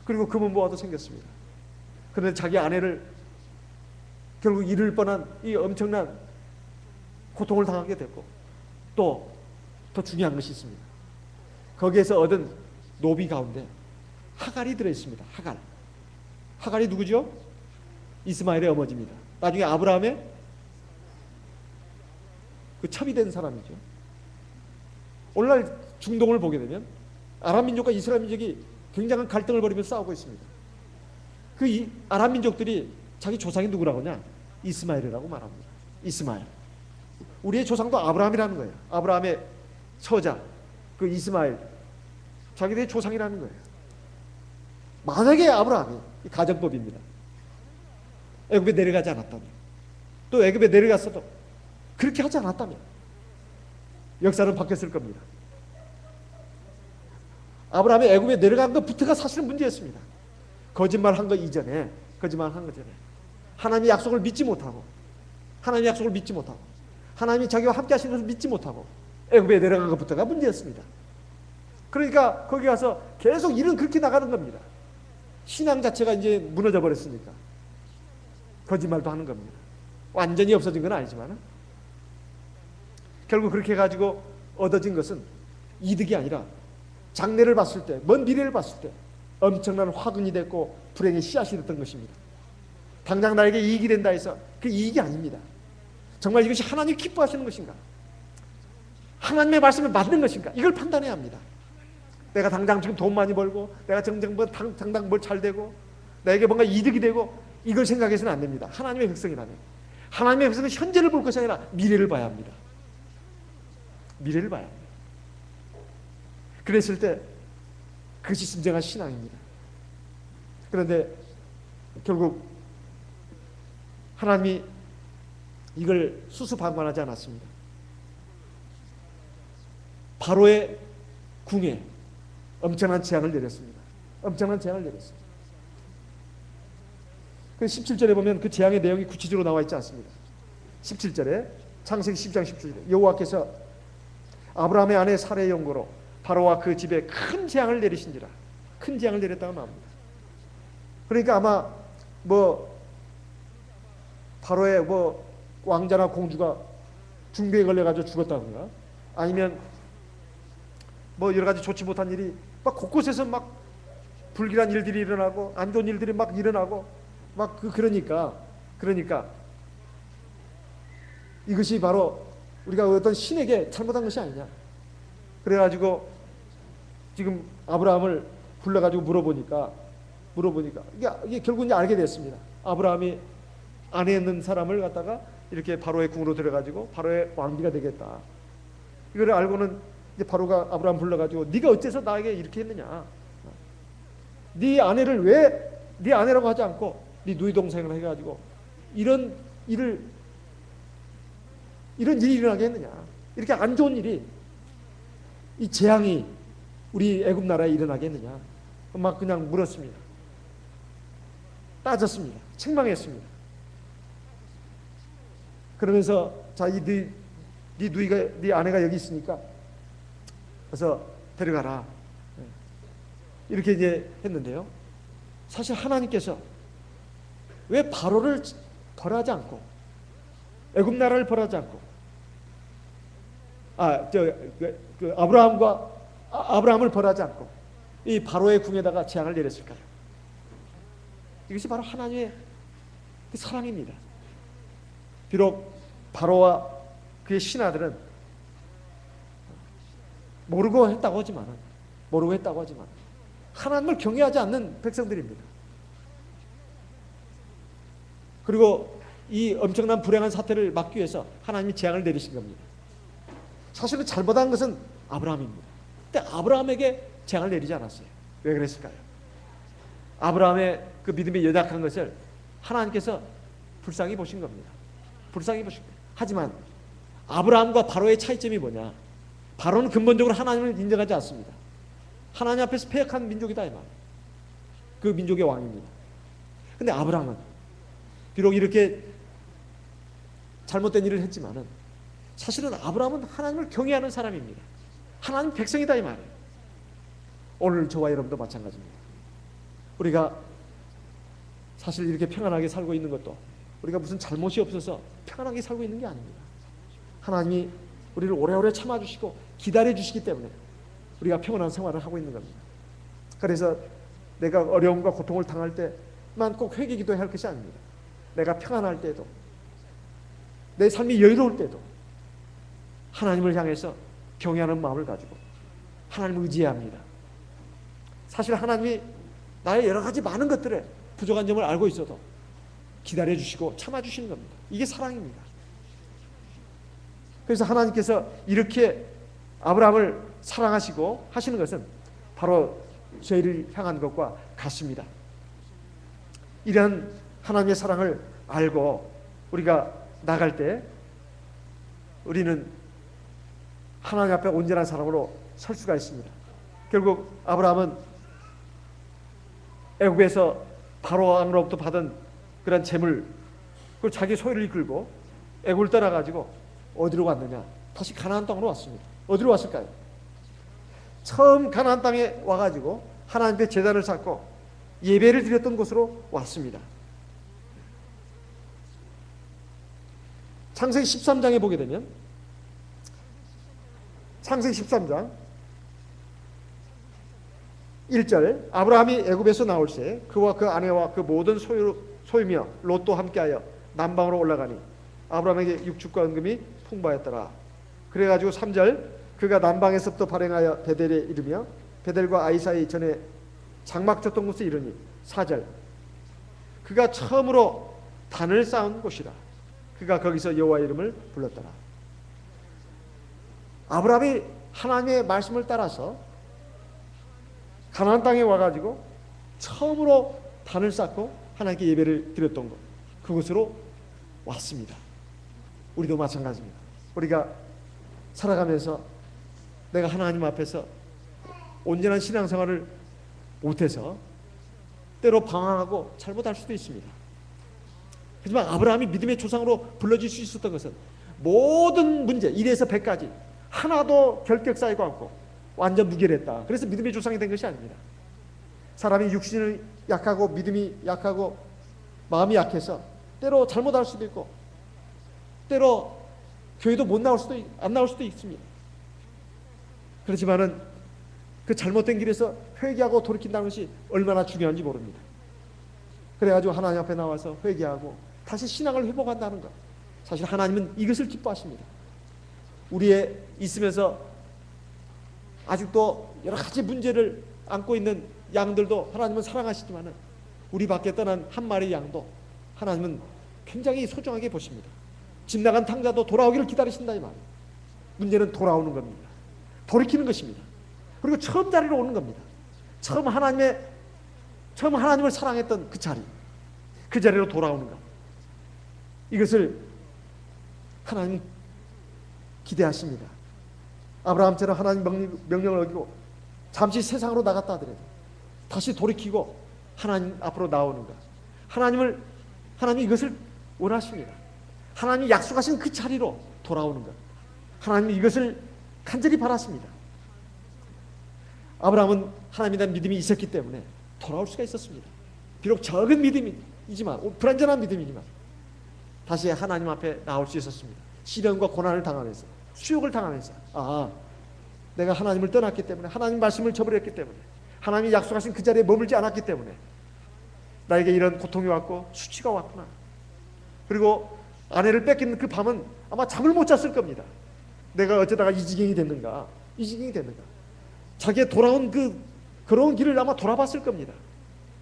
그리고 금은보화도 생겼습니다. 그런데 자기 아내를 결국 잃을 뻔한 이 엄청난 고통을 당하게 됐고 또 더 중요한 것이 있습니다. 거기에서 얻은 노비 가운데 하갈이 들어있습니다. 하갈이 누구죠? 이스마엘의 어머니입니다. 나중에 아브라함의 그 첩이 된 사람이죠. 오늘날 중동을 보게 되면 아랍 민족과 이스라엘 민족이 굉장한 갈등을 벌이면서 싸우고 있습니다. 그 아랍 민족들이 자기 조상이 누구라고 하냐? 이스마엘이라고 말합니다. 이스마엘. 우리의 조상도 아브라함이라는 거예요. 아브라함의 처자 그 이스마엘 자기들의 조상이라는 거예요. 만약에 아브라함이 가정법입니다. 애굽에 내려가지 않았다면 또 애굽에 내려갔어도 그렇게 하지 않았다면 역사는 바뀌었을 겁니다. 아브라함이 애굽에 내려간 것부터가 사실 문제였습니다. 거짓말한 거 이전에 하나님의 약속을 믿지 못하고 하나님이 자기와 함께 하시는 것을 믿지 못하고 애굽에 내려간 것부터가 문제였습니다. 그러니까 거기 가서 계속 일은 그렇게 나가는 겁니다. 신앙 자체가 이제 무너져 버렸으니까 거짓말도 하는 겁니다. 완전히 없어진 건 아니지만 결국 그렇게 해가지고 얻어진 것은 이득이 아니라 장래를 봤을 때, 먼 미래를 봤을 때 엄청난 화근이 됐고 불행의 씨앗이 됐던 것입니다. 당장 나에게 이익이 된다 해서 그 이익이 아닙니다. 정말 이것이 하나님이 기뻐하시는 것인가? 하나님의 말씀에 맞는 것인가? 이걸 판단해야 합니다. 내가 당장 지금 돈 많이 벌고 내가 당장 뭘 잘 되고 나에게 뭔가 이득이 되고 이걸 생각해서는 안 됩니다. 하나님의 백성이라면 하나님의 백성은 현재를 볼 것이 아니라 미래를 봐야 합니다. 미래를 봐야 합니다. 그랬을 때 그것이 진정한 신앙입니다. 그런데 결국 하나님이 이걸 수수방관하지 않았습니다. 바로의 궁에 엄청난 재앙을 내렸습니다. 그 17절에 보면 그 재앙의 내용이 구체적으로 나와 있지 않습니다. 17절에 창세기 10장 17절에 여호와께서 아브라함의 아내 사라의 용거로 바로와 그 집에 큰 재앙을 내리신지라. 큰 재앙을 내렸다고 말합니다. 그러니까 아마 바로의 왕자나 공주가 중병에 걸려가지고 죽었다든가 아니면 여러 가지 좋지 못한 일이 막 곳곳에서 막 불길한 일들이 일어나고 안 좋은 일들이 막 일어나고 그러니까 이것이 바로 우리가 어떤 신에게 잘못한 것이 아니냐. 그래가지고 지금 아브라함을 불러가지고 물어보니까 이게 결국 이제 알게 됐습니다. 아브라함이 안에 있는 사람을 갖다가 이렇게 바로의 궁으로 들어가지고 바로의 왕비가 되겠다. 이걸 알고는 이제 바로가 아브라함 불러가지고 네가 어째서 나에게 이렇게 했느냐? 네 아내를 왜 네 아내라고 하지 않고 네 누이 동생을 해가지고 이런 일이 일어나게 했느냐? 이렇게 안 좋은 일이 이 재앙이 우리 애굽 나라에 일어나게 했느냐? 막 그냥 물었습니다. 따졌습니다. 책망했습니다. 그러면서 자, 네 누이가 네 아내가 여기 있으니까 그래서 데려가라. 이렇게 이제 했는데요. 사실 하나님께서 왜 바로를 벌하지 않고 애굽 나라를 벌하지 않고 아브라함을 벌하지 않고 이 바로의 궁에다가 재앙을 내렸을까요? 이것이 바로 하나님의 그 사랑입니다. 비록 바로와 그의 신하들은 모르고 했다고 하지만 하나님을 경외하지 않는 백성들입니다. 그리고 이 엄청난 불행한 사태를 막기 위해서 하나님이 재앙을 내리신 겁니다. 사실은 잘못한 것은 아브라함입니다. 근데 아브라함에게 재앙을 내리지 않았어요. 왜 그랬을까요? 아브라함의 그 믿음이 연약한 것을 하나님께서 불쌍히 보신 겁니다. 하지만 아브라함과 바로의 차이점이 뭐냐? 바로는 근본적으로 하나님을 인정하지 않습니다. 하나님 앞에서 패역한 민족이다 이 말. 그 민족의 왕입니다. 근데 아브라함은 비록 이렇게 잘못된 일을 했지만은 사실은 아브라함은 하나님을 경외하는 사람입니다. 하나님 백성이다 이 말이에요. 오늘 저와 여러분도 마찬가지입니다. 우리가 사실 이렇게 평안하게 살고 있는 것도 우리가 무슨 잘못이 없어서 평안하게 살고 있는 게 아닙니다. 하나님이 우리를 오래오래 참아주시고 기다려주시기 때문에 우리가 평안한 생활을 하고 있는 겁니다. 그래서 내가 어려움과 고통을 당할 때만 꼭 회개 기도해야 할 것이 아닙니다. 내가 평안할 때도, 내 삶이 여유로울 때도 하나님을 향해서 경외하는 마음을 가지고 하나님을 의지해야 합니다. 사실 하나님이 나의 여러 가지 많은 것들에 부족한 점을 알고 있어도 기다려주시고 참아주시는 겁니다. 이게 사랑입니다. 그래서 하나님께서 이렇게 아브라함을 사랑하시고 하시는 것은 바로 저희를 향한 것과 같습니다. 이런 하나님의 사랑을 알고 우리가 나갈 때 우리는 하나님 앞에 온전한 사람으로 설 수가 있습니다. 결국 아브라함은 애굽에서 바로 왕으로부터 받은 그런 재물, 그 자기 소유를 이끌고 애굽을 떠나가지고 어디로 왔느냐? 다시 가나안 땅으로 왔습니다. 어디로 왔을까요? 처음 가나안 땅에 와가지고 하나님 앞에 제단을 쌓고 예배를 드렸던 곳으로 왔습니다. 창세기 13장에 보게 되면 창세기 13장 1절 아브라함이 애굽에서 나올 새 그와 그 아내와 그 모든 소유며 롯도 함께하여 남방으로 올라가니 아브라함에게 육축과 은금이 풍부하였더라. 그래가지고 3절 그가 남방에서부터 발행하여 베델에 이르며 베델과 아이 사이 전에 장막 쳤던 곳에 이르니 4절 그가 처음으로 단을 쌓은 곳이라. 그가 거기서 여호와의 이름을 불렀더라. 아브라함이 하나님의 말씀을 따라서 가나안 땅에 와가지고 처음으로 단을 쌓고 하나님께 예배를 드렸던 곳, 그곳으로 왔습니다. 우리도 마찬가지입니다. 우리가 살아가면서 내가 하나님 앞에서 온전한 신앙생활을 못해서 때로 방황하고 잘못할 수도 있습니다. 하지만 아브라함이 믿음의 조상으로 불러질 수 있었던 것은 모든 문제 1에서 100까지 하나도 결격 쌓이고 않고 완전 무결했다. 그래서 믿음의 조상이 된 것이 아닙니다. 사람이 육신은 약하고 믿음이 약하고 마음이 약해서 때로 잘못할 수도 있고 때로 교회도 안 나올 수도 있습니다. 그렇지만은 그 잘못된 길에서 회개하고 돌이킨다는 것이 얼마나 중요한지 모릅니다. 그래가지고 하나님 앞에 나와서 회개하고 다시 신앙을 회복한다는 것, 사실 하나님은 이것을 기뻐하십니다. 우리의 있으면서 아직도 여러 가지 문제를 안고 있는 양들도 하나님은 사랑하시지만은 우리 밖에 떠난 한 마리 양도 하나님은 굉장히 소중하게 보십니다. 집 나간 탕자도 돌아오기를 기다리신다 이 말이에요. 문제는 돌아오는 겁니다. 돌이키는 것입니다. 그리고 처음 자리로 오는 겁니다. 처음 하나님을 사랑했던 그 자리, 그 자리로 돌아오는 것. 이것을 하나님 기대하십니다. 아브라함처럼 하나님 명령을 어기고 잠시 세상으로 나갔다 하더라도 다시 돌이키고 하나님 앞으로 나오는 것. 하나님이 이것을 원하십니다. 하나님이 약속하신 그 자리로 돌아오는 것. 하나님이 이것을 간절히 바랐습니다. 아브라함은 하나님에 대한 믿음이 있었기 때문에 돌아올 수가 있었습니다. 비록 적은 믿음이지만, 불완전한 믿음이지만 다시 하나님 앞에 나올 수 있었습니다. 시련과 고난을 당하면서, 수욕을 당하면서, 내가 하나님을 떠났기 때문에, 하나님 말씀을 저버렸기 때문에, 하나님이 약속하신 그 자리에 머물지 않았기 때문에 나에게 이런 고통이 왔고 수치가 왔구나. 그리고 아내를 뺏긴 그 밤은 아마 잠을 못 잤을 겁니다. 내가 어쩌다가 이 지경이 됐는가. 자기의 돌아온 그런 길을 아마 돌아봤을 겁니다.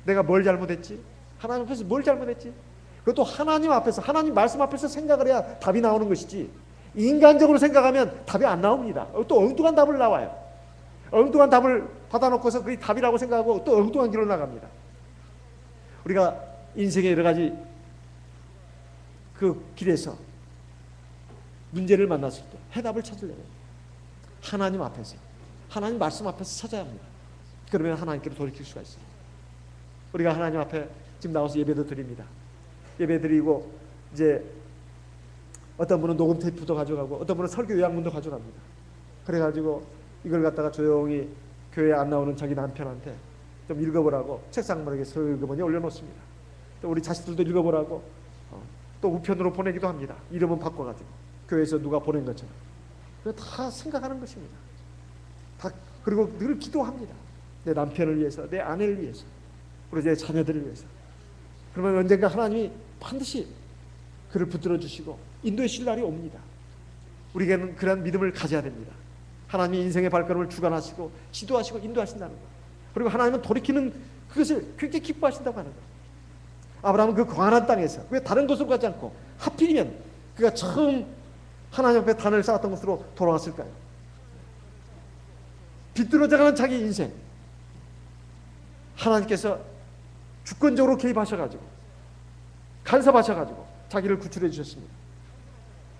내가 뭘 잘못했지? 하나님 앞에서 뭘 잘못했지? 그것도 하나님 앞에서, 하나님 말씀 앞에서 생각을 해야 답이 나오는 것이지, 인간적으로 생각하면 답이 안 나옵니다. 또 엉뚱한 답을 나와요. 엉뚱한 답을 받아놓고서 그게 답이라고 생각하고 또 엉뚱한 길로 나갑니다. 우리가 인생의 여러 가지 그 길에서 문제를 만났을 때 해답을 찾으려면 하나님 앞에서, 하나님 말씀 앞에서 찾아야 합니다. 그러면 하나님께로 돌이킬 수가 있어요. 우리가 하나님 앞에 지금 나와서 예배도 드립니다. 예배 드리고 이제 어떤 분은 녹음 테이프도 가져가고 어떤 분은 설교 요약문도 가져갑니다. 그래가지고 이걸 갖다가 조용히 교회에 안 나오는 자기 남편한테 좀 읽어보라고 책상머리에 슬그머니 올려놓습니다. 또 우리 자식들도 읽어보라고 또 우편으로 보내기도 합니다. 이름은 바꿔가지고 교회에서 누가 보낸 것처럼. 다 생각하는 것입니다. 다 그리고 늘 기도합니다. 내 남편을 위해서, 내 아내를 위해서, 그리고 내 자녀들을 위해서. 그러면 언젠가 하나님이 반드시 그를 붙들어 주시고 인도해 주실 날이 옵니다. 우리에게는 그런 믿음을 가져야 됩니다. 하나님이 인생의 발걸음을 주관하시고 지도하시고 인도하신다는 것. 그리고 하나님은 돌이키는 그것을 굉장히 기뻐하신다고 하는 것. 아브라함은 그 광활한 땅에서 왜 다른 곳으로 가지 않고 하필이면 그가 처음 하나님 앞에 단을 쌓았던 곳으로 돌아왔을까요? 비뚤어져가는 자기 인생, 하나님께서 주권적으로 개입하셔가지고 간섭하셔가지고 자기를 구출해 주셨습니다.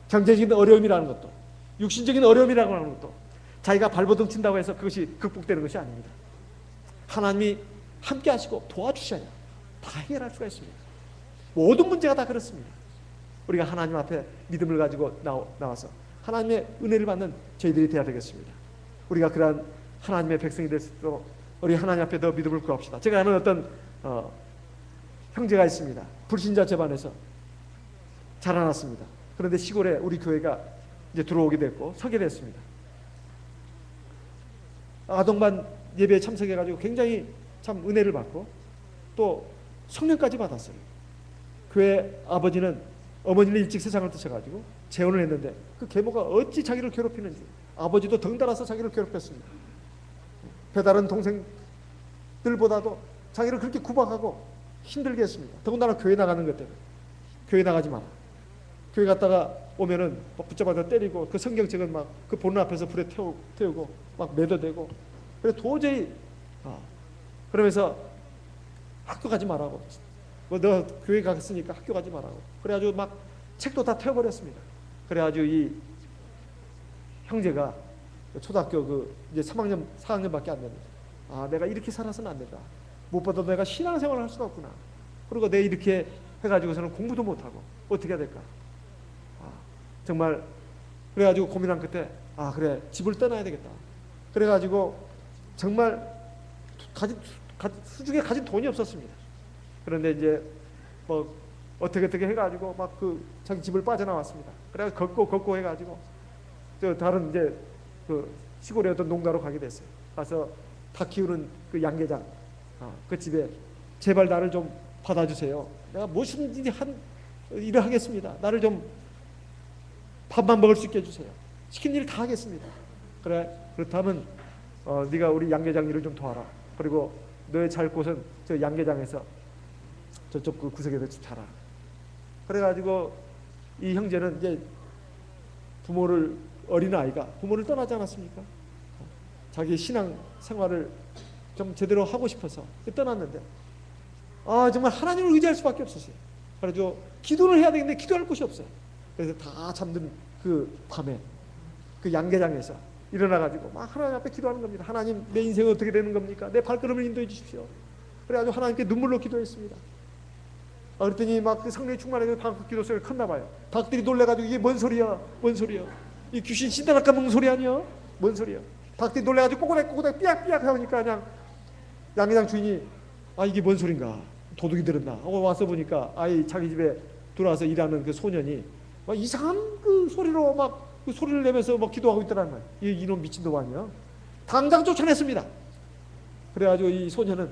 경제적인 어려움이라는 것도, 육신적인 어려움이라고 하는 것도 자기가 발버둥 친다고 해서 그것이 극복되는 것이 아닙니다. 하나님이 함께 하시고 도와주셔야 다 해결할 수가 있습니다. 모든 문제가 다 그렇습니다. 우리가 하나님 앞에 믿음을 가지고 나와서 하나님의 은혜를 받는 저희들이 되어야 되겠습니다. 우리가 그러한 하나님의 백성이 될 수 있도록 우리 하나님 앞에 더 믿음을 구합시다. 제가 아는 어떤 형제가 있습니다. 불신자 집안에서 자라났습니다. 그런데 시골에 우리 교회가 이제 들어오게 됐고 서게 됐습니다. 아동반 예배에 참석해가지고 굉장히 참 은혜를 받고 또 성령까지 받았어요. 교회 아버지는 어머니는 일찍 세상을 떠셔가지고 재혼을 했는데 그 계모가 어찌 자기를 괴롭히는지 아버지도 덩달아서 자기를 괴롭혔습니다. 배다른 동생들보다도 자기를 그렇게 구박하고 힘들게 했습니다. 더군다나 교회 나가는 것 때문에. 교회 나가지 마라. 교회 갔다가 오면은 막 붙잡아서 때리고 그 성경책은 막 그 보는 앞에서 불에 태우고 막 매도되고 그래서 도저히 그러면서 학교 가지 말라고. 뭐 너 교회 갔으니까 학교 가지 말라고. 그래가지고 막 책도 다 태워버렸습니다. 그래가지고 이 형제가 초등학교 이제 3학년 4학년밖에 안 됩니다. 내가 이렇게 살아서는 안 된다. 무엇보다 내가 신앙생활을 할 수가 없구나. 그리고 내 이렇게 해가지고서는 공부도 못하고 어떻게 해야 될까? 정말 그래가지고 고민한 끝에 그래 집을 떠나야 되겠다. 그래가지고 정말 수중에 가진 돈이 없었습니다. 그런데 이제 뭐 어떻게 해가지고 막 자기 집을 빠져나왔습니다. 그래서 걷고 해가지고 저 다른 이제 그 시골에 어떤 농가로 가게 됐어요. 가서 닭 키우는 그 양계장 그 집에 제발 나를 좀 받아주세요. 내가 무엇이든지 일을 하겠습니다. 나를 좀 밥만 먹을 수 있게 해주세요. 시킨 일 다 하겠습니다. 그렇다면 네가 우리 양계장 일을 좀 도와라. 그리고 너의 잘 곳은 저 양계장에서 저쪽 그 구석에서 자라. 그래가지고 이 형제는 이제 어린아이가 부모를 떠나지 않았습니까? 자기 신앙 생활을 좀 제대로 하고 싶어서 떠났는데 정말 하나님을 의지할 수밖에 없었어요. 그래서 기도를 해야 되는데 기도할 곳이 없어요. 그래서 다 잠든 그 밤에 그 양계장에서 일어나가지고 막 하나님 앞에 기도하는 겁니다. 하나님 내 인생은 어떻게 되는 겁니까? 내 발걸음을 인도해 주십시오. 그래가지고 하나님께 눈물로 기도했습니다. 그랬더니 막 그 성령이 충만해서 닭 기도 소리가 컸나 봐요. 닭들이 놀래가지고 이게 뭔 소리야? 이 귀신 신다락가 먹는 소리 아니야? 뭔 소리야? 닭들이 놀래가지고 꼬꼬닥 삐약삐약 하니까 그냥 양계장 주인이 이게 뭔 소린가? 도둑이 들었나? 하고 와서 보니까 자기 집에 들어와서 일하는 그 소년이 막 이상한 그 소리로 막 그 소리를 내면서 막 기도하고 있더라는 거예요. 이놈 미친놈 아니야? 당장 쫓아냈습니다. 그래가지고 이 소년은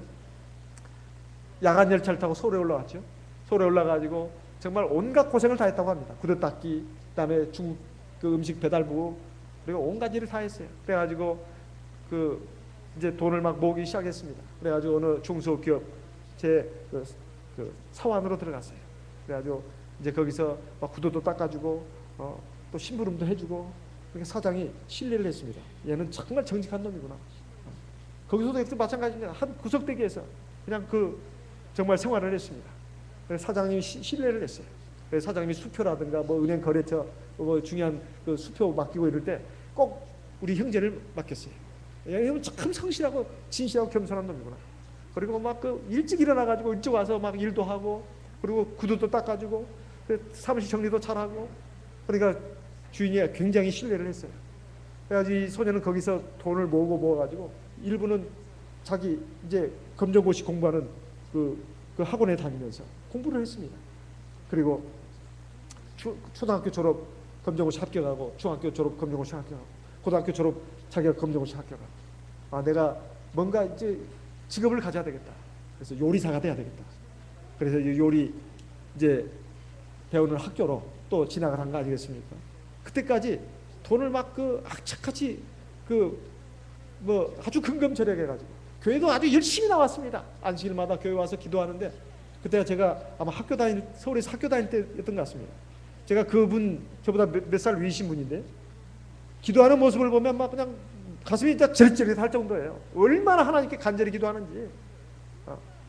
야간 열차를 타고 서울에 올라갔죠. 서울에 올라가지고 정말 온갖 고생을 다 했다고 합니다. 구두 닦기, 그다음에 중국 그 음식 배달부, 그리고 온갖 일을 다 했어요. 그래가지고 이제 돈을 막 모으기 시작했습니다. 그래가지고 어느 중소기업 그 사원으로 들어갔어요. 그래가지고 이제 거기서 막 구두도 닦아주고 또 심부름도 해주고 그렇게 사장이 신뢰를 했습니다. 얘는 정말 정직한 놈이구나. 거기서도 역시 마찬가지입니다. 한 구석대기에서 그냥 정말 생활을 했습니다. 그래서 사장님이 신뢰를 했어요. 그래서 사장님이 수표라든가 뭐 은행 거래처 뭐 중요한 그 수표 맡기고 이럴 때 꼭 우리 형제를 맡겼어요. 얘는 참 성실하고 진실하고 겸손한 놈이구나. 그리고 막 그 일찍 일어나가지고 일찍 와서 막 일도 하고, 그리고 구두도 닦아주고, 그 사무실 정리도 잘하고. 그러니까 주인이 굉장히 신뢰를 했어요. 그래가지고 이 소녀는 거기서 돈을 모아가지고 일부는 자기 이제 검정고시 공부하는 그 학원에 다니면서 공부를 했습니다. 그리고 초등학교 졸업 검정고시 합격하고, 중학교 졸업 검정고시 합격하고, 고등학교 졸업 자기가 검정고시 합격하고, 아, 내가 뭔가 이제 직업을 가져야 되겠다. 그래서 요리사가 돼야 되겠다. 그래서 요리 이제 배우는 학교로 또 진학을 한 거 아니겠습니까? 그때까지 돈을 막 악착같이 뭐 아주 근검절약해가지고 교회도 아주 열심히 나왔습니다. 안식일마다 교회 와서 기도하는데, 그때가 제가 아마 서울에서 학교 다닐 때였던 것 같습니다. 제가 그분 저보다 몇 살 위이신 분인데 기도하는 모습을 보면 막 그냥 가슴이 진짜 저릿저릿할 정도예요. 얼마나 하나님께 간절히 기도하는지.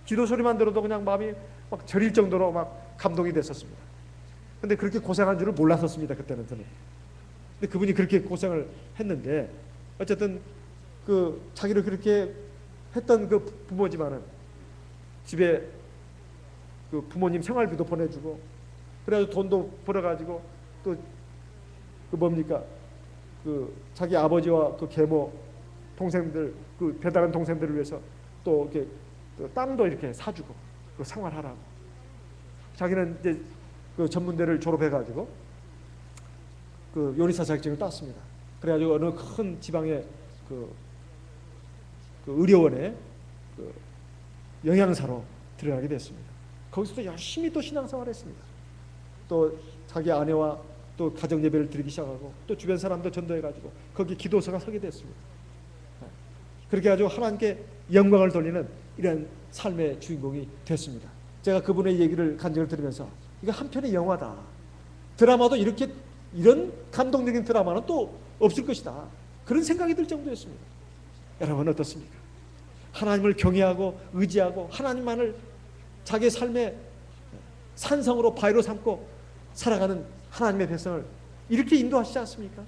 기도 소리만 들어도 그냥 마음이 막 저릴 정도로 막 감동이 됐었습니다. 근데 그렇게 고생한 줄을 몰랐었습니다, 그때는 저는. 근데 그분이 그렇게 고생을 했는데, 어쨌든 자기를 그렇게 했던 그 부모지만은 집에 그 부모님 생활비도 보내주고, 그래가지고 돈도 벌어가지고, 또 자기 아버지와 그 계모 동생들, 그 배달한 동생들을 위해서 또 이렇게 또 땅도 이렇게 사주고 그 생활하라고. 자기는 이제 그 전문대를 졸업해가지고 그 요리사 자격증을 땄습니다. 그래가지고 어느 큰 지방의 그 의료원에 그 영양사로 들어가게 됐습니다. 거기서도 열심히 또 신앙생활했습니다. 또 자기 아내와 또 가정 예배를 드리기 시작하고, 또 주변 사람도 전도해가지고 거기 기도서가 서게 됐습니다. 그렇게 해가지고 하나님께 영광을 돌리는 이런 삶의 주인공이 됐습니다. 제가 그분의 얘기를 간증을 들으면서 이거 한편의 영화다. 드라마도 이런 감동적인 드라마는 또 없을 것이다. 그런 생각이 들 정도였습니다. 여러분 어떻습니까? 하나님을 경외하고 의지하고 하나님만을 자기의 삶의 산성으로 바위로 삼고 살아가는 하나님의 백성을 이렇게 인도하시지 않습니까?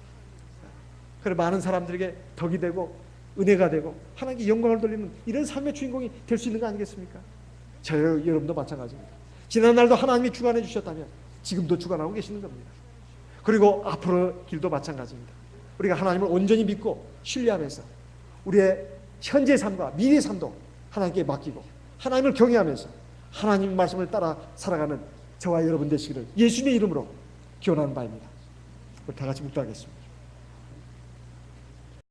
그래 많은 사람들에게 덕이 되고 은혜가 되고 하나님께 영광을 돌리는 이런 삶의 주인공이 될 수 있는 거 아니겠습니까? 여러분도 마찬가지입니다. 지난날도 하나님이 주관해 주셨다면 지금도 주관하고 계시는 겁니다. 그리고 앞으로 길도 마찬가지입니다. 우리가 하나님을 온전히 믿고 신뢰하면서 우리의 현재 삶과 미래 삶도 하나님께 맡기고 하나님을 경외하면서 하나님 말씀을 따라 살아가는 저와 여러분 되시기를 예수님의 이름으로 기원하는 바입니다. 우리 다 같이 묵도하겠습니다.